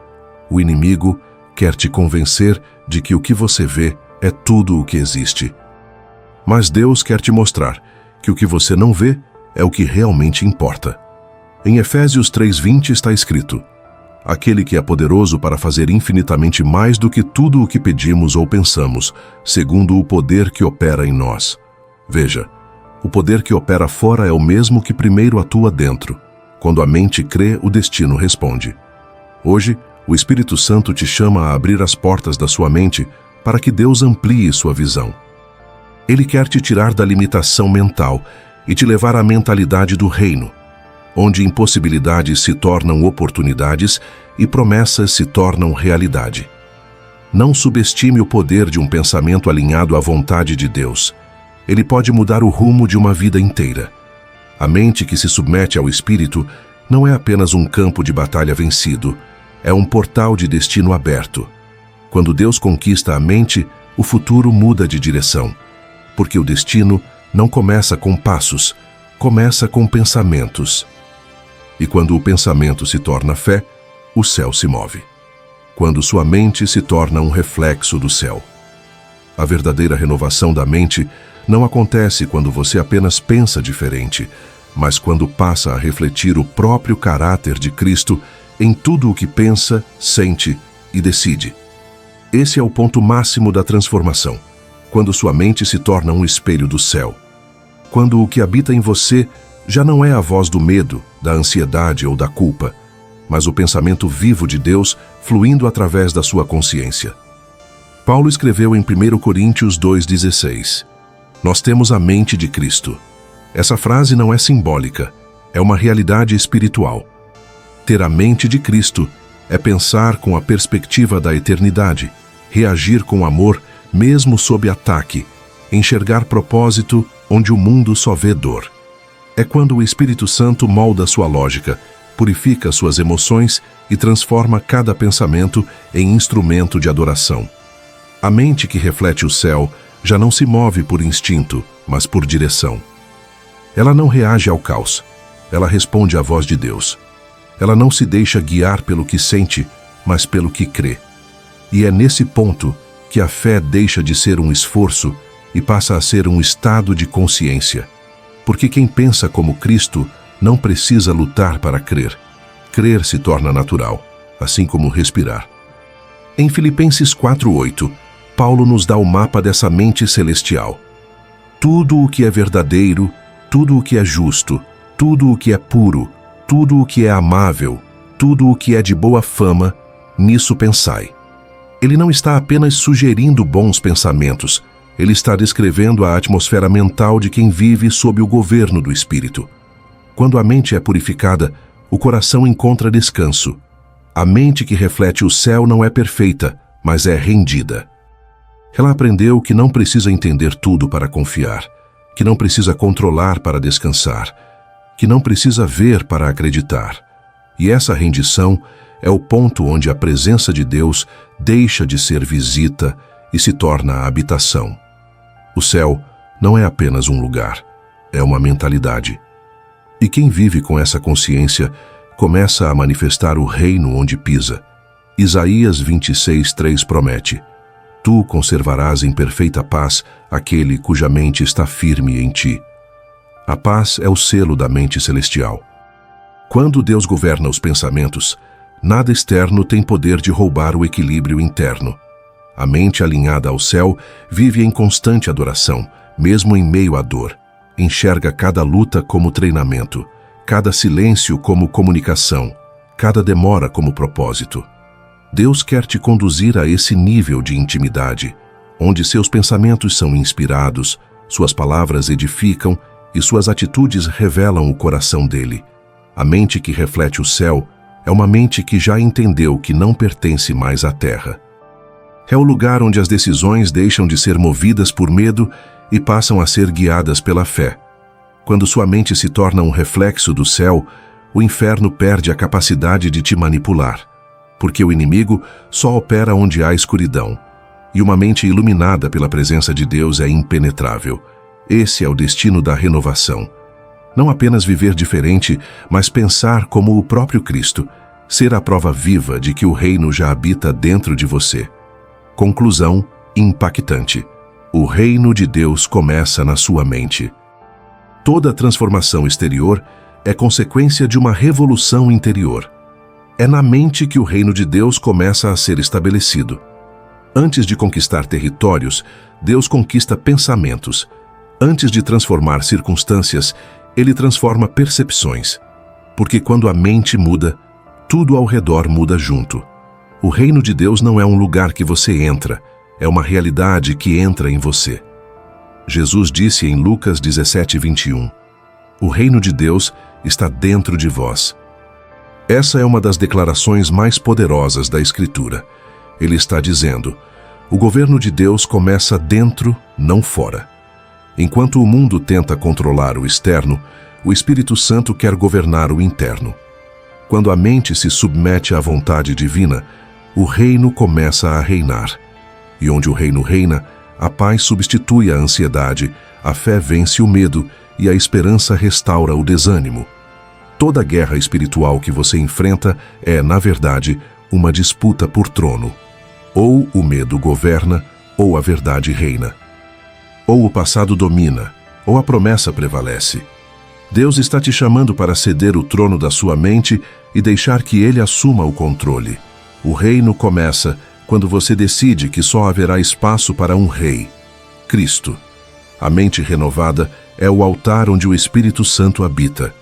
[SPEAKER 1] O inimigo quer te convencer de que o que você vê é tudo o que existe. Mas Deus quer te mostrar que o que você não vê é o que realmente importa. Em Efésios 3:20 está escrito: aquele que é poderoso para fazer infinitamente mais do que tudo o que pedimos ou pensamos, segundo o poder que opera em nós. Veja, o poder que opera fora é o mesmo que primeiro atua dentro. Quando a mente crê, o destino responde. Hoje, o Espírito Santo te chama a abrir as portas da sua mente para que Deus amplie sua visão. Ele quer te tirar da limitação mental e te levar à mentalidade do reino, onde impossibilidades se tornam oportunidades e promessas se tornam realidade. Não subestime o poder de um pensamento alinhado à vontade de Deus. Ele pode mudar o rumo de uma vida inteira. A mente que se submete ao Espírito não é apenas um campo de batalha vencido, é um portal de destino aberto. Quando Deus conquista a mente, o futuro muda de direção, porque o destino não começa com passos, começa com pensamentos. E quando o pensamento se torna fé, o céu se move. Quando sua mente se torna um reflexo do céu. A verdadeira renovação da mente não acontece quando você apenas pensa diferente, mas quando passa a refletir o próprio caráter de Cristo em tudo o que pensa, sente e decide. Esse é o ponto máximo da transformação, quando sua mente se torna um espelho do céu. Quando o que habita em você já não é a voz do medo, da ansiedade ou da culpa, mas o pensamento vivo de Deus fluindo através da sua consciência. Paulo escreveu em 1 Coríntios 2,16: Nós temos a mente de Cristo. Essa frase não é simbólica, é uma realidade espiritual. Ter a mente de Cristo é pensar com a perspectiva da eternidade, reagir com amor mesmo sob ataque, enxergar propósito onde o mundo só vê dor. É quando o Espírito Santo molda sua lógica, purifica suas emoções e transforma cada pensamento em instrumento de adoração. A mente que reflete o céu já não se move por instinto, mas por direção. Ela não reage ao caos, ela responde à voz de Deus. Ela não se deixa guiar pelo que sente, mas pelo que crê. E é nesse ponto que a fé deixa de ser um esforço e passa a ser um estado de consciência. Porque quem pensa como Cristo não precisa lutar para crer. Crer se torna natural, assim como respirar. Em Filipenses 4:8, Paulo nos dá o mapa dessa mente celestial. Tudo o que é verdadeiro, tudo o que é justo, tudo o que é puro, tudo o que é amável, tudo o que é de boa fama, nisso pensai. Ele não está apenas sugerindo bons pensamentos, ele está descrevendo a atmosfera mental de quem vive sob o governo do Espírito. Quando a mente é purificada, o coração encontra descanso. A mente que reflete o céu não é perfeita, mas é rendida. Ela aprendeu que não precisa entender tudo para confiar, que não precisa controlar para descansar, que não precisa ver para acreditar. E essa rendição é o ponto onde a presença de Deus deixa de ser visita e se torna habitação. O céu não é apenas um lugar, é uma mentalidade. E quem vive com essa consciência começa a manifestar o reino onde pisa. Isaías 26:3 promete: Tu conservarás em perfeita paz aquele cuja mente está firme em ti. A paz é o selo da mente celestial. Quando Deus governa os pensamentos, nada externo tem poder de roubar o equilíbrio interno. A mente alinhada ao céu vive em constante adoração, mesmo em meio à dor. Enxerga cada luta como treinamento, cada silêncio como comunicação, cada demora como propósito. Deus quer te conduzir a esse nível de intimidade, onde seus pensamentos são inspirados, suas palavras edificam e suas atitudes revelam o coração dele. A mente que reflete o céu é uma mente que já entendeu que não pertence mais à terra. É o lugar onde as decisões deixam de ser movidas por medo e passam a ser guiadas pela fé. Quando sua mente se torna um reflexo do céu, o inferno perde a capacidade de te manipular, porque o inimigo só opera onde há escuridão, e uma mente iluminada pela presença de Deus é impenetrável. Esse é o destino da renovação. Não apenas viver diferente, mas pensar como o próprio Cristo, ser a prova viva de que o reino já habita dentro de você. Conclusão impactante. O reino de Deus começa na sua mente. Toda transformação exterior é consequência de uma revolução interior. É na mente que o reino de Deus começa a ser estabelecido. Antes de conquistar territórios, Deus conquista pensamentos. Antes de transformar circunstâncias, Ele transforma percepções. Porque quando a mente muda, tudo ao redor muda junto. O reino de Deus não é um lugar que você entra, é uma realidade que entra em você. Jesus disse em Lucas 17:21, o reino de Deus está dentro de vós. Essa é uma das declarações mais poderosas da Escritura. Ele está dizendo, o governo de Deus começa dentro, não fora. Enquanto o mundo tenta controlar o externo, o Espírito Santo quer governar o interno. Quando a mente se submete à vontade divina, o reino começa a reinar. E onde o reino reina, a paz substitui a ansiedade, a fé vence o medo e a esperança restaura o desânimo. Toda guerra espiritual que você enfrenta é, na verdade, uma disputa por trono. Ou o medo governa, ou a verdade reina. Ou o passado domina, ou a promessa prevalece. Deus está te chamando para ceder o trono da sua mente e deixar que Ele assuma o controle. O reino começa quando você decide que só haverá espaço para um rei, Cristo. A mente renovada é o altar onde o Espírito Santo habita.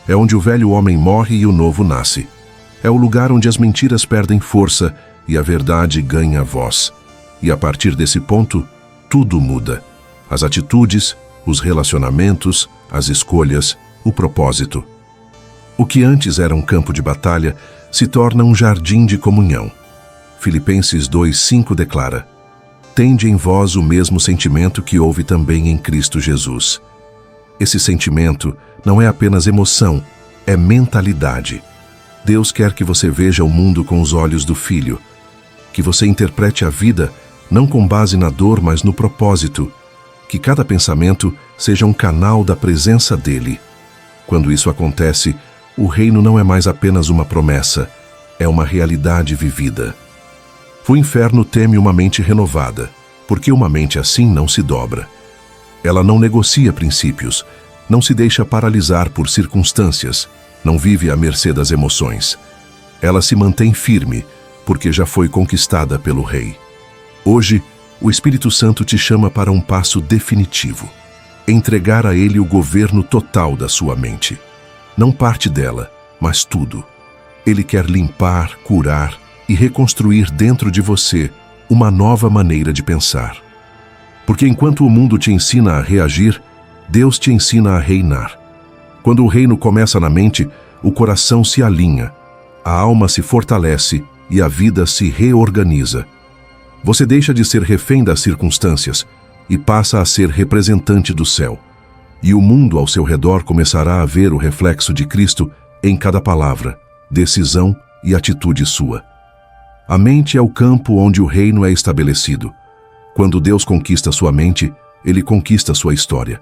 [SPEAKER 1] É onde o velho homem morre e o novo nasce. É o lugar onde as mentiras perdem força e a verdade ganha voz. E a partir desse ponto, tudo muda. As atitudes, os relacionamentos, as escolhas, o propósito. O que antes era um campo de batalha se torna um jardim de comunhão. Filipenses 2:5 declara: Tende em vós o mesmo sentimento que houve também em Cristo Jesus. Esse sentimento não é apenas emoção, é mentalidade. Deus quer que você veja o mundo com os olhos do Filho, que você interprete a vida não com base na dor, mas no propósito, que cada pensamento seja um canal da presença dele. Quando isso acontece, o reino não é mais apenas uma promessa, é uma realidade vivida. O inferno teme uma mente renovada, porque uma mente assim não se dobra. Ela não negocia princípios, não se deixa paralisar por circunstâncias, não vive à mercê das emoções. Ela se mantém firme, porque já foi conquistada pelo Rei. Hoje, o Espírito Santo te chama para um passo definitivo: entregar a Ele o governo total da sua mente. Não parte dela, mas tudo. Ele quer limpar, curar e reconstruir dentro de você uma nova maneira de pensar. Porque enquanto o mundo te ensina a reagir, Deus te ensina a reinar. Quando o reino começa na mente, o coração se alinha, a alma se fortalece e a vida se reorganiza. Você deixa de ser refém das circunstâncias e passa a ser representante do céu. E o mundo ao seu redor começará a ver o reflexo de Cristo em cada palavra, decisão e atitude sua. A mente é o campo onde o reino é estabelecido. Quando Deus conquista sua mente, Ele conquista sua história.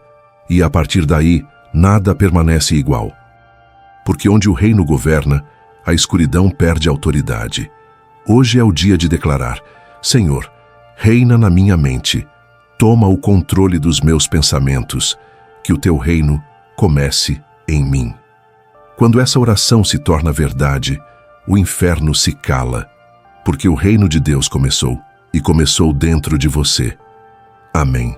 [SPEAKER 1] E a partir daí, nada permanece igual. Porque onde o reino governa, a escuridão perde autoridade. Hoje é o dia de declarar: Senhor, reina na minha mente, toma o controle dos meus pensamentos, que o teu reino comece em mim. Quando essa oração se torna verdade, o inferno se cala, porque o reino de Deus começou, e começou dentro de você. Amém.